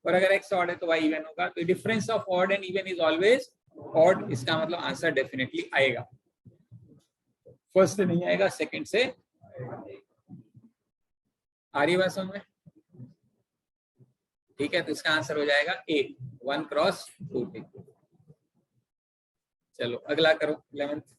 और अगर x ऑड है तो y इवन होगा। तो difference of odd and even is always odd, इसका मतलब आंसर डेफिनेटली आएगा। फर्स्ट से नहीं आएगा, सेकंड से। आ रही बात समझ में? ठीक है, तो इसका आंसर हो जाएगा ए, 1 क्रॉस 2 टिक। चलो अगला करो 11th।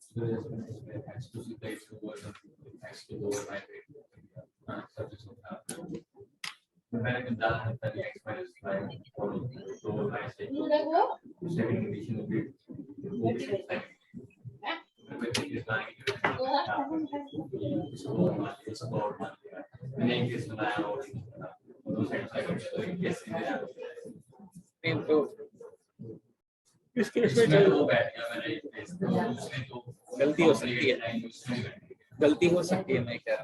इस केस में गलती हो सकती है, गलती हो सकती है, मैं कह रहा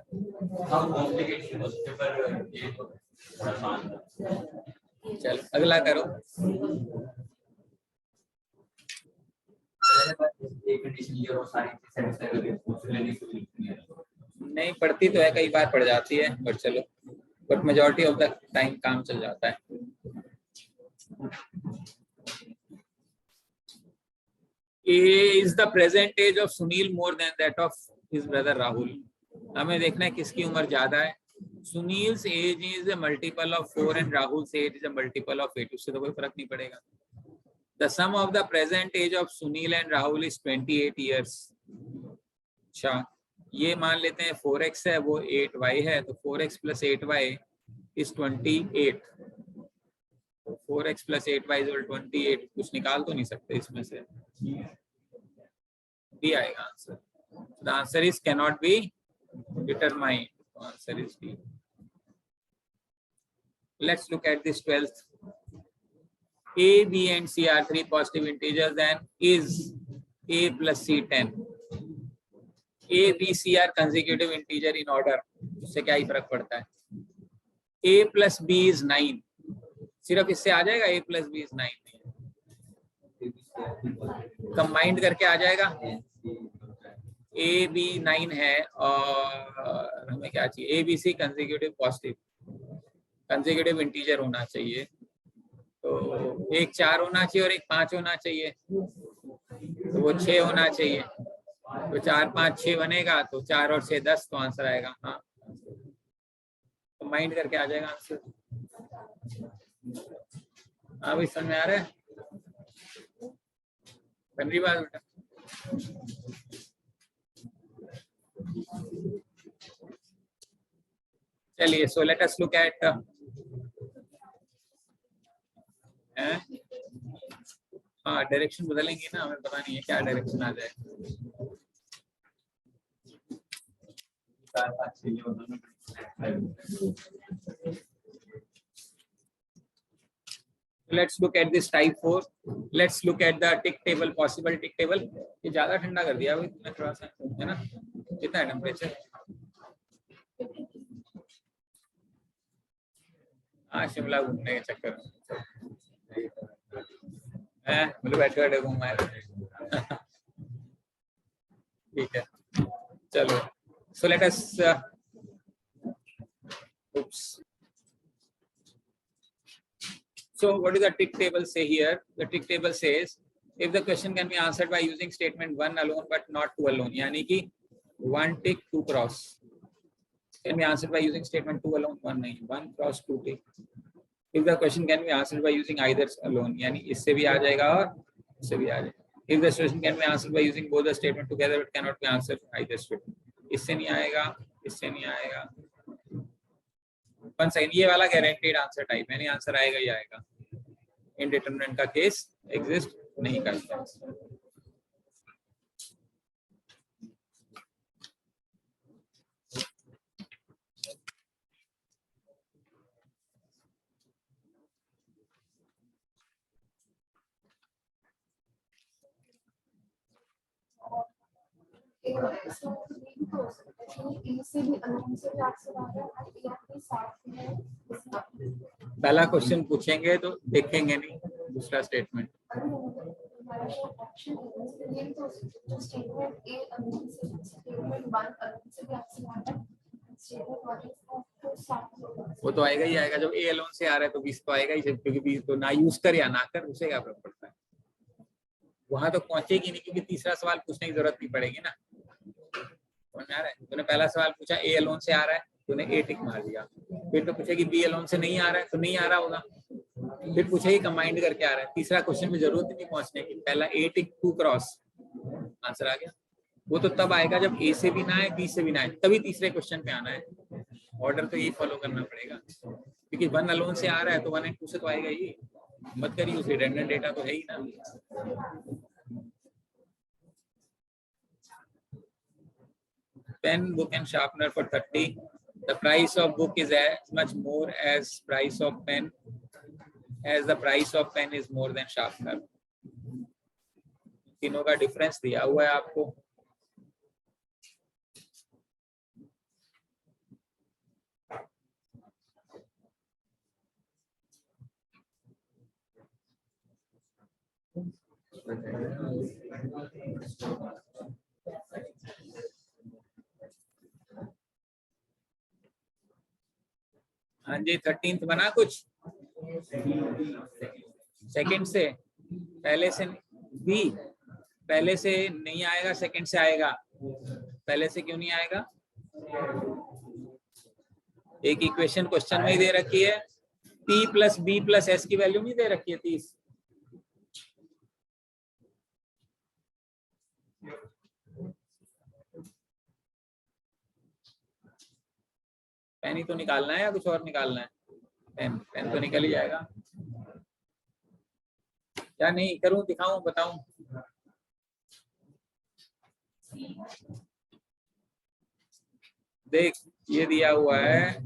हूँ। चलो अगला करो। नहीं पढ़ती तो है, कई बार पढ़ जाती है, बट चलो, but majority of the time काम चल जाता है। Is the present age of Sunil more than that of his brother Rahul? हमें देखना है किसकी उम्र ज्यादा है। Sunil's age is a multiple of 4 and Rahul's age is a multiple of 8. उससे तो कोई फर्क नहीं पड़ेगा। The sum of the present age of Sunil and Rahul is 28 years. अच्छा, ये मान लेते हैं 4x है, वो 8y है, तो 4x plus 8y is 28. 4x plus 8y is 28. कुछ निकाल तो नहीं सकते इसमें से, B आएगा answer. The answer is cannot be determined. Answer is D. Let's look at this 12th. A, B and C are 3 positive integers and is A plus C 10. A, B, C are consecutive integer in order. उससे क्या ही फर्क पड़ता है। A plus B is 9. सिर्फ इससे आ जाएगा A plus B is 9। Combined करके आ जाएगा। A, B 9 है और हमें क्या चाहिए, A, B, C consecutive positive, consecutive integer होना चाहिए। तो एक 4 होना चाहिए और एक 5 होना चाहिए, तो वो 6 होना चाहिए। तो 4, 5, 6 बनेगा, तो 4 और 6 10, तो आंसर आएगा हाँ। कंबाइंड करके आ जाएगा आंसर। हाँ भाई समझ में आ रहा है? बन रही बात बेटा? चलिए, so let us look at, हाँ डायरेक्शन बदलेंगे ना, हमें पता नहीं है क्या डायरेक्शन आ जाए। Let's look at this type 4. Let's look at the tick table, possible tick table. ये ज्यादा ठंडा कर दिया अभी तुमने थोड़ा सा, है ना? कितना है टेम्परेचर? हाँ शिमला घूमने के चक्कर में मतलब बैठे बैठे घूम आए। ठीक है चलो, so let us oops. So what does the tick table say here? The tick table says if the question can be answered by using statement 1 alone but not 2 alone, यानी कि 1 tick 2 cross can be answered by using statement 2 alone, 1 नहीं, 1 cross 2 tick. If the question can be answered by using either alone, यानी इससे भी आ जाएगा और इससे भी आ जाएगा. If the question can be answered by using both the statement together, it cannot be answered either statement. इससे नहीं आएगा, इससे नहीं आएगा. वन सेकंड, ये वाला गारंटीड आंसर टाइप है, नहीं आंसर आएगा ही आएगा। इनडिटरमिनेंट का केस एग्जिस्ट नहीं करता। पहला क्वेश्चन पूछेंगे तो देखेंगे नहीं, दूसरा स्टेटमेंट। वो तो आएगा ही आएगा, जब ए अलोन से आ रहा है तो 20 तो आएगा ही, क्योंकि 20 तो ना यूज कर या ना कर उसे क्या फर्क पड़ता है, वहां तो पहुंचेगी नहीं, क्योंकि तीसरा सवाल पूछने की जरूरत नहीं पड़ेगी ना। में आ रहा है? तूने पहला सवाल पूछा ए अलोन से आ रहा है, तूने ए टिक मार दिया। फिर तो पूछेगी बी अलोन से नहीं आ रहा है, तो नहीं आ रहा होगा। फिर पूछेगी कंबाइंड करके आ रहा है। तीसरा क्वेश्चन में जरूरत नहीं पहुंचने की, पहला ए टिक 2 क्रॉस, आंसर आ गया। वो तो तब आएगा जब ए से भी ना आए, बी से भी ना आए, तभी तीसरे क्वेश्चन पे आना है। ऑर्डर तो यही फॉलो करना पड़ेगा, क्योंकि 1 अलोन से आ रहा है तो 1 एंड 2 से तो आएगा ही। मत करिए, उस रिडंडेंट डेटा तो है ही ना। Pen, book and sharpener for 30. The price of book is as much more as price of pen, as the price of pen is more than sharpener. तीनों का डिफरेंस दिया हुआ है आपको। हाँ जी, 13th बना कुछ सेकंड से, पहले से बी, पहले से नहीं आएगा, सेकंड से आएगा। पहले से क्यों नहीं आएगा? एक इक्वेशन क्वेश्चन में ही दे रखी है, p plus B plus S की वैल्यू नहीं दे रखी है 30। पेन ही तो निकालना है या कुछ और निकालना है? पेन, पेन तो निकल ही जाएगा। या नहीं करूं, दिखाऊं, बताऊं? देख, ये दिया हुआ है,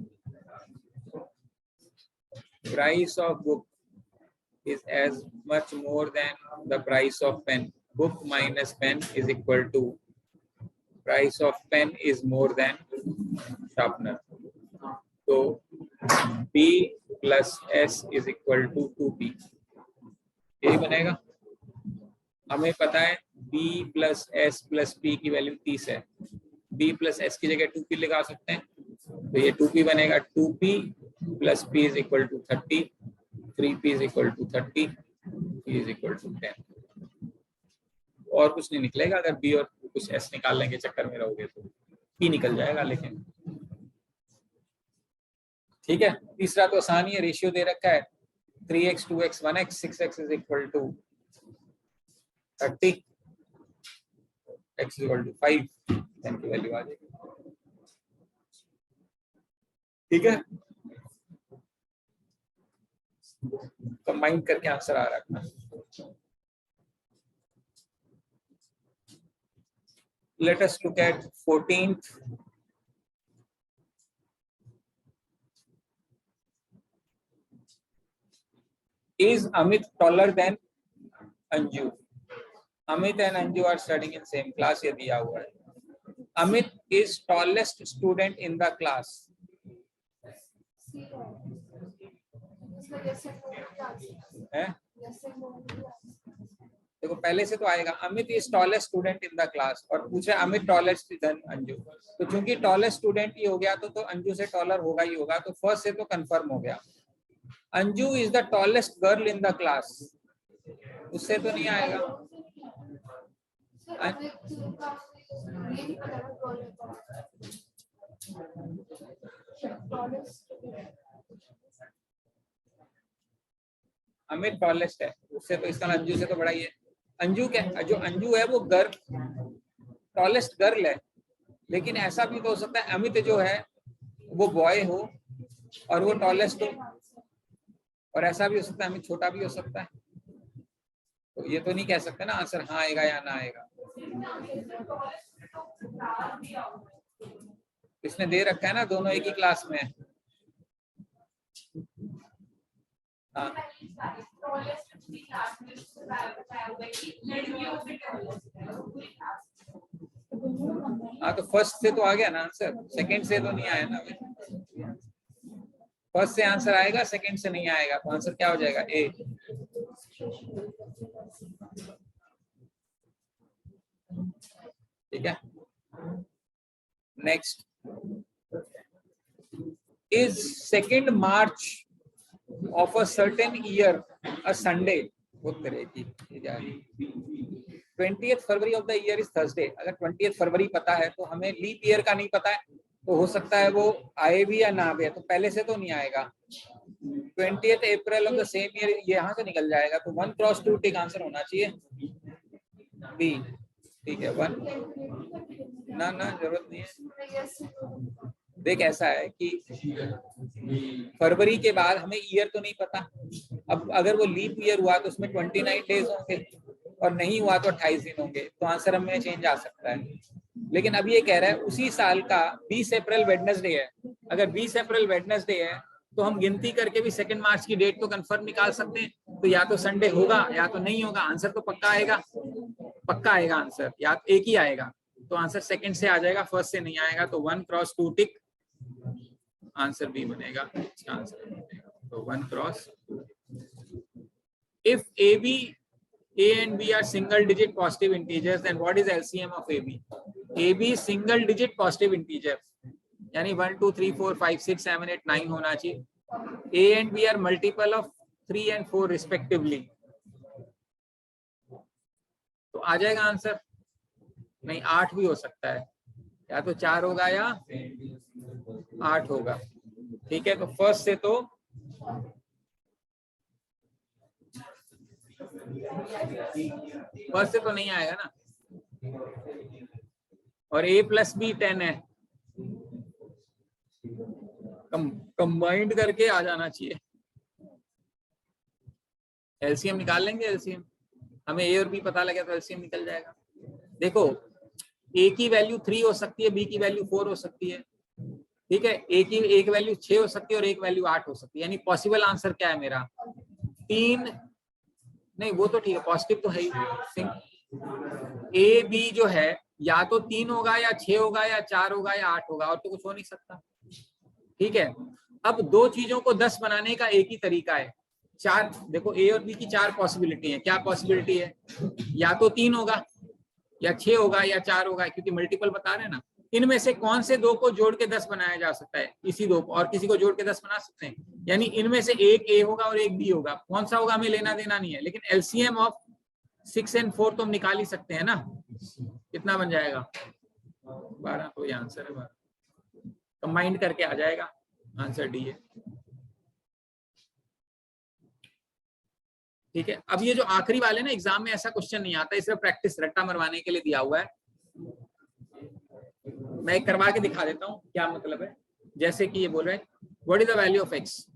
price of book is as much more than the price of pen. Book minus pen is equal to price of pen is more than sharpener. So B plus S is equal to 2P. यही बनेगा। हमें पता है B plus S plus P की value 30 है। B plus S की जगह 2P लगा सकते हैं, तो ये 2P बनेगा। 2P plus P is equal to 30. 3P is equal to 30, P is equal to 10। और कुछ नहीं निकलेगा, अगर B और कुछ S निकाल लेंगे चक्कर में रहोगे तो P निकल जाएगा। लेकिन ठीक है, तीसरा तो आसान ही है, रेशियो दे रखा है 3x 2x 1x 6x is equal to 30, x is equal to 5, 10 की वैल्यू आ जाएगी। ठीक है, कंबाइन करके आंसर आ रहा है। Let us look at 14th. Is Amit taller than Anju? Amit and Anju are studying in same class. ये दिया हुआ है। Amit is tallest student in the class. है? देखो पहले से तो आएगा, Amit is tallest student in the class, और पूछे अमित टॉलेस्ट देन अंजू, तो चूंकि टॉलेस्ट स्टूडेंट ही हो गया तो अंजू से टॉलर होगा ही होगा, तो फर्स्ट से तो कंफर्म हो गया। Anju is the tallest girl in the class, उससे तो नहीं आएगा। अमित टॉलेस्ट है, उससे तो इसका अंजू से तो बड़ा ही है। अंजू क्या, जो अंजू है वो गर्ल, टॉलेस्ट गर्ल है, लेकिन ऐसा भी तो हो सकता है अमित जो है वो बॉय हो और वो टॉलेस्ट हो, और ऐसा भी हो सकता है अमित छोटा भी हो सकता है। तो ये तो नहीं कह सकते ना आंसर हाँ आएगा या ना आएगा। इसने दे रखा है ना दोनों एक ही क्लास में। हाँ हाँ, तो फर्स्ट से तो आ गया ना आंसर, सेकंड से तो नहीं आया ना। फर्स्ट से आंसर आएगा, सेकंड से नहीं आएगा, तो आंसर क्या हो जाएगा? ए। ठीक है, next. Is 2nd March of a certain year a Sunday? वो तरह की 20th February of the year is Thursday. अगर 20th फरवरी पता है तो हमें लीप ईयर का नहीं पता है, तो हो सकता है वो आए भी या ना भी, तो पहले से तो नहीं आएगा। 20th April of the same year ये यहाँ से निकल जाएगा, तो 1 क्रॉस 2 टिक आंसर होना चाहिए बी। ठीक है 1 ना जरूरत नहीं है। देख ऐसा है कि फरवरी के बाद हमें ईयर तो नहीं पता। अब अगर वो लीप ईयर हुआ तो उसमें 29 डेज होंगे, और नहीं हुआ तो 28 दिन होंगे, तो आंसर हमें चेंज आ सकता है। लेकिन अब ये कह रहा है उसी साल का 20 अप्रैल वेडनेसडे है। अगर 20 अप्रैल वेडनेसडे है तो हम गिनती करके भी 2 मार्च की डेट तो कंफर्म निकाल सकते हैं। तो या तो संडे होगा या तो नहीं होगा, आंसर तो पक्का आएगा आंसर, या एक ही आएगा। तो आंसर सेकंड से आ जाएगा, फर्स्ट से नहीं आएगा। तो 1 क्रॉस 2 टिक आंसर बी बनेगा। इसका आंसर बनेगा तो 1 cross. If A and B are single digit positive integers, then what is LCM of AB? AB single digit positive integer, यानी 1 2 3 4 5 6 7 8 9 होना चाहिए। A and B are multiple of 3 and 4 respectively, तो आ जाएगा answer. नहीं 8 भी हो सकता है, या तो 4 होगा या 8 होगा। ठीक है, तो फर्स्ट से तो नहीं आएगा ना, और A प्लस B 10 है, कंबाइंड करके आ जाना चाहिए। एलसीएम निकाल लेंगे, एलसीएम हमें A और B पता लगे तो एलसीएम निकल जाएगा। देखो A की वैल्यू 3 हो सकती है, B की वैल्यू 4 हो सकती है। ठीक है, A की एक वैल्यू 6 हो सकती है और एक वैल्यू 8 हो सकती है। यानी पॉसिबल आंसर क्या है मेरा 3, नहीं वो तो ठीक है, पॉजिटिव तो है ही। A B जो है या तो 3 होगा या 6 होगा या 4 होगा या 8 होगा, और तो कुछ हो नहीं सकता। ठीक है, अब दो चीजों को 10 बनाने का एक ही तरीका है। 4 देखो A और B की 4 पॉसिबिलिटी है। क्या पॉसिबिलिटी है, या तो 3 होगा या 6 होगा या 4 होगा, क्योंकि मल्टीपल बता रहे हैं ना। इनमें से कौन से दो को जोड़ के 10 बनाया जा सकता है, इसी दो को, और किसी को जोड़ के 10 बना सकते हैं। यानी इनमें से एक A होगा और एक B होगा, कौन सा होगा हमें लेना देना नहीं है। लेकिन एलसीएम ऑफ 6 and 4 तो हम निकाल ही सकते हैं ना। कितना बन जाएगा 12, तो ये आंसर है 12। कंबाइंड करके आ जाएगा, आंसर डी है। ठीक है, अब ये जो आखिरी वाले ना, एग्जाम में ऐसा क्वेश्चन नहीं आता, सिर्फ प्रैक्टिस रट्टा मरवाने के लिए दिया हुआ है। मैं एक करवा के दिखा देता हूँ क्या मतलब है। जैसे कि ये बोल रहे हैं what is the value of x,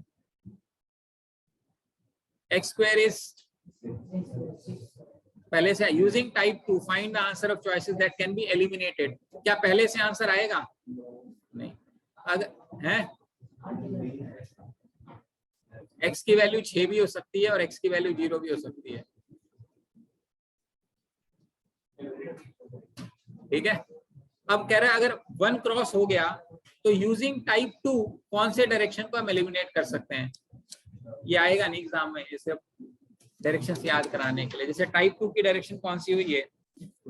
x square is, पहले से using type 2 find the answer of choices that can be eliminated. क्या पहले से आंसर आएगा, नहीं। अगर है x की वैल्यू 6 भी हो सकती है और x की वैल्यू 0 भी हो सकती है। ठीक है, अब कह रहा है अगर 1 क्रॉस हो गया तो यूजिंग टाइप 2 कौन से डायरेक्शन को हम एलिमिनेट कर सकते हैं। ये आएगा नहीं एग्जाम में, जैसे डायरेक्शन याद कराने के लिए। जैसे टाइप 2 की डायरेक्शन कौन सी हुई है,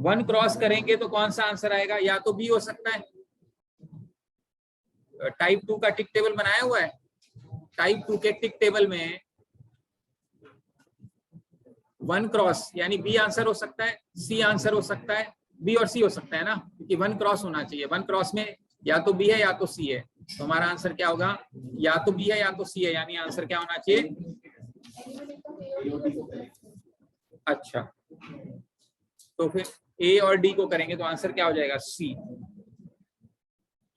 1 क्रॉस करेंगे तो कौन सा आंसर आएगा, या तो बी हो सकता है। टाइप 2 का टिक टेबल बनाया हुआ है, टाइप 2 के टिक टेबल में 1 क्रॉस यानी बी आंसर हो सकता है, सी आंसर हो सकता है, बी और सी हो सकता है ना, क्योंकि 1 क्रॉस होना चाहिए। 1 क्रॉस में या तो बी है या तो सी है, तो हमारा आंसर क्या होगा, या तो बी है या तो सी है, यानी आंसर क्या होना चाहिए। अच्छा, तो फिर ए और डी को करेंगे तो आंसर क्या हो जाएगा, सी।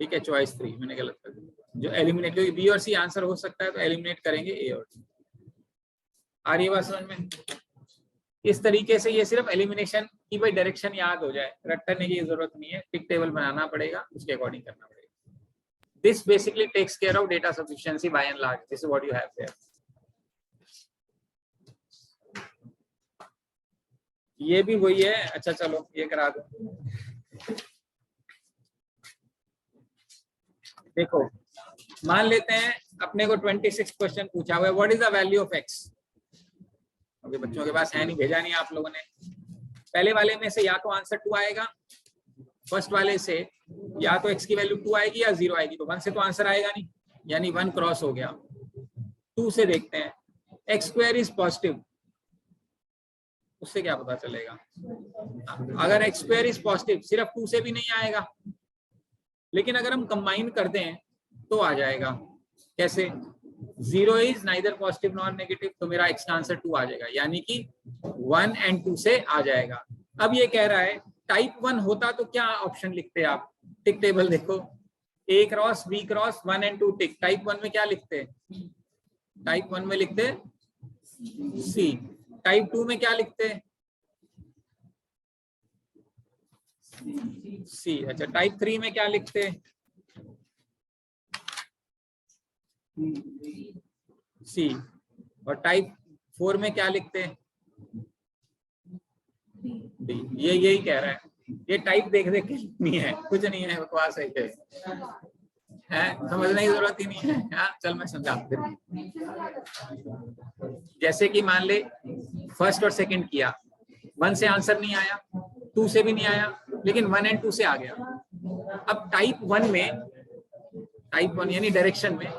ठीक है, चॉइस 3 मैंने गलत कर दिया, जो एलिमिनेट, क्योंकि बी और सी आंसर हो सकता है तो एलिमिनेट करेंगे ए और डी। आ रही है बात समझ में। इस तरीके से ये सिर्फ एलिमिनेशन की भाई डायरेक्शन याद हो जाए, रटने की जरूरत नहीं है, टिक टेबल बनाना पड़ेगा, उसके अकॉर्डिंग करना पड़ेगा। This basically takes care of data sufficiency by and large, this is what you have there. ये भी वही है। अच्छा चलो ये करा दो। देखो मान लेते हैं अपने को 26 क्वेश्चन पूछा हुआ है, what is the value of x. अभी बच्चों के पास है नहीं, भेजा नहीं आप लोगों ने। पहले वाले में से या तो आंसर 2 आएगा, फर्स्ट वाले से या तो x की वैल्यू 2 आएगी या 0 आएगी, तो 1 से तो आंसर आएगा नहीं, यानी 1 क्रॉस हो गया। 2 से देखते हैं, x स्क्वायर इज पॉजिटिव, उससे क्या पता चलेगा? अगर x स्क्वायर इज पॉजिटिव, सिर्फ 2 से भी नहीं आएगा, लेकिन अगर हम कंबाइन कर दें तो आ जाएगा। कैसे? 0 is neither positive nor negative, तो मेरा x का आंसर 2 आ जाएगा, यानी कि 1 और 2 से आ जाएगा। अब ये कह रहा है टाइप 1 होता तो क्या ऑप्शन लिखते आप? टिक टेबल देखो, A क्रॉस B क्रॉस 1 और 2 टिक। टाइप 1 में क्या लिखते? टाइप 1 में लिखते C। टाइप 2 में क्या लिखते? C। अच्छा, टाइप 3 में क्या लिखते? C। और टाइप 4 में क्या लिखते? D। ये यही कह रहा है, ये टाइप देख देख के नहीं है, कुछ नहीं है, बकवास है, समझने की जरूरत ही नहीं है। हाँ, चल मैं समझाता हूँ। जैसे कि मान ले फर्स्ट और सेकंड किया, 1 से आंसर नहीं आया, 2 से भी नहीं आया, लेकिन 1 और 2 से आ गया। अब टाइप 1 में, टाइप 1 यानी डायरेक्शन में,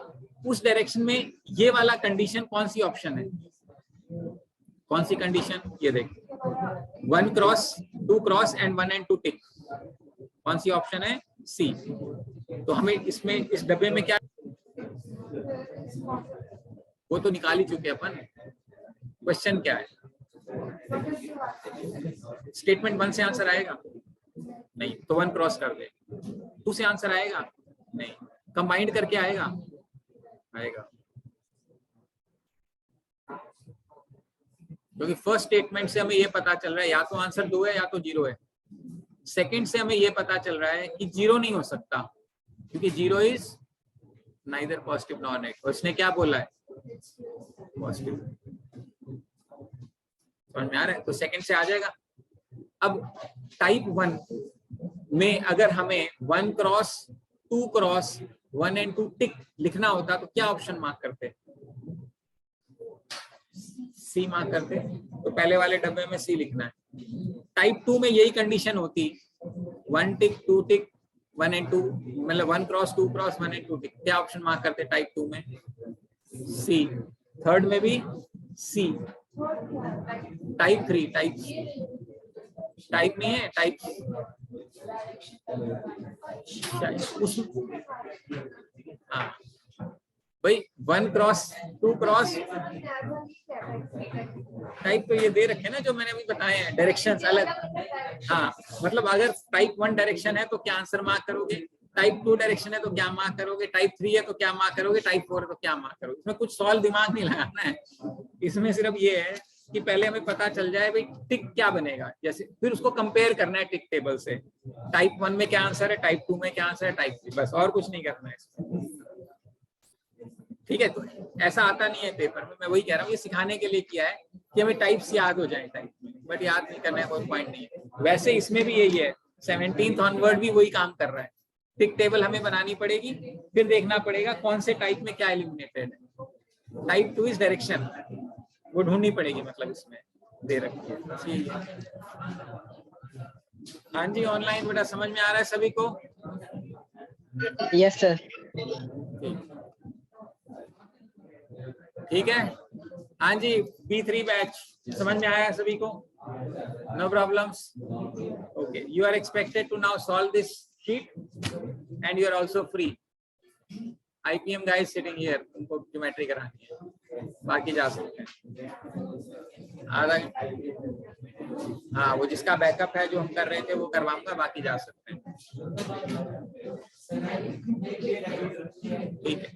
उस डायरेक्शन में ये वाला कंडीशन कौन सी ऑप्शन है? कौन सी कंडीशन? ये देख, 1 क्रॉस 2 क्रॉस एंड 1 और 2 टिक। कौन सी ऑप्शन है? सी। तो हमें इसमें इस डब्बे में क्या, वो तो निकाल ही चुके अपन। क्वेश्चन क्या है? स्टेटमेंट 1 से आंसर आएगा? नहीं, तो 1 क्रॉस कर दे। 2 से आंसर आएगा? नहीं। कंबाइंड करके आएगा? आएगा। क्योंकि फर्स्ट स्टेटमेंट से हमें ये पता चल रहा है या तो आंसर 2 है या तो 0 है। सेकंड से हमें ये पता चल रहा है कि 0 नहीं हो सकता, क्योंकि 0 is neither positive nor negative. उसने क्या बोला है? पॉजिटिव। समझ में आ रहा है? तो सेकंड से आ जाएगा। अब टाइप 1 में अगर हमें 1 क्रॉस 2 क्रॉस 1 और 2 टिक लिखना होता तो क्या ऑप्शन मार्क करते? सी मार्क करते। तो पहले वाले डब्बे में सी लिखना है। टाइप 2 में यही कंडीशन होती, 1 टिक 2 टिक 1 और 2, मतलब 1 क्रॉस 2 क्रॉस 1 और 2 टिक। क्या ऑप्शन मार्क करते टाइप 2 में? सी। थर्ड में भी सी। टाइप 3, टाइप नहीं है, टाइप हाँ भाई, 1 क्रॉस 2 क्रॉस टाइप तो ये दे रखे ना जो मैंने अभी बताए हैं, डायरेक्शंस अलग। हाँ, मतलब अगर टाइप 1 डायरेक्शन है तो क्या आंसर मार्क करोगे? टाइप 2 डायरेक्शन है तो क्या मार्क करोगे? टाइप 3 है तो क्या मार्क करोगे? टाइप 4 है तो क्या मार्क करोगे? इसमें कुछ सॉल्व दिमाग नहीं लगाना है। इसमें सिर्फ ये है कि पहले हमें पता चल जाए भाई टिक क्या बनेगा, जैसे फिर उसको कंपेयर करना है टिक टेबल से। टाइप 1 में क्या आंसर है, टाइप 2 में क्या आंसर है, टाइप 3, बस और कुछ नहीं करना है इसमें। ठीक है, तो ऐसा आता नहीं है पेपर में, मैं वही कह रहा हूँ, ये सिखाने के लिए किया है कि हमें टाइप्स याद हो जाए टाइप में, बट याद नहीं करना है, कोई पॉइंट नहीं है। वैसे इसमें भी यही है, 17th ऑनवर्ड भी वही काम कर रहा है। टिक टेबल हमें बनानी पड़ेगी, फिर देखना पड़ेगा कौन से टाइप में क्या एलिमिनेटेड है। टाइप 2 इज डायरेक्शन, वो ढूंढनी पड़ेगी, मतलब इसमें दे रखी है। ठीक है, हाँ जी, ऑनलाइन बेटा समझ में आ रहा है सभी को? Yes sir. ठीक है, हाँ जी, B3 बैच समझ में आया सभी को? No problems? Okay, you are expected to now solve this sheet and you are also free. IPM guys sitting here, उनको ज्योमेट्री करानी है, बाकी जा सकते हैं। हाँ, वो जिसका बैकअप है जो हम कर रहे थे वो करवाऊंगा, बाकी जा सकते हैं। ठीक है।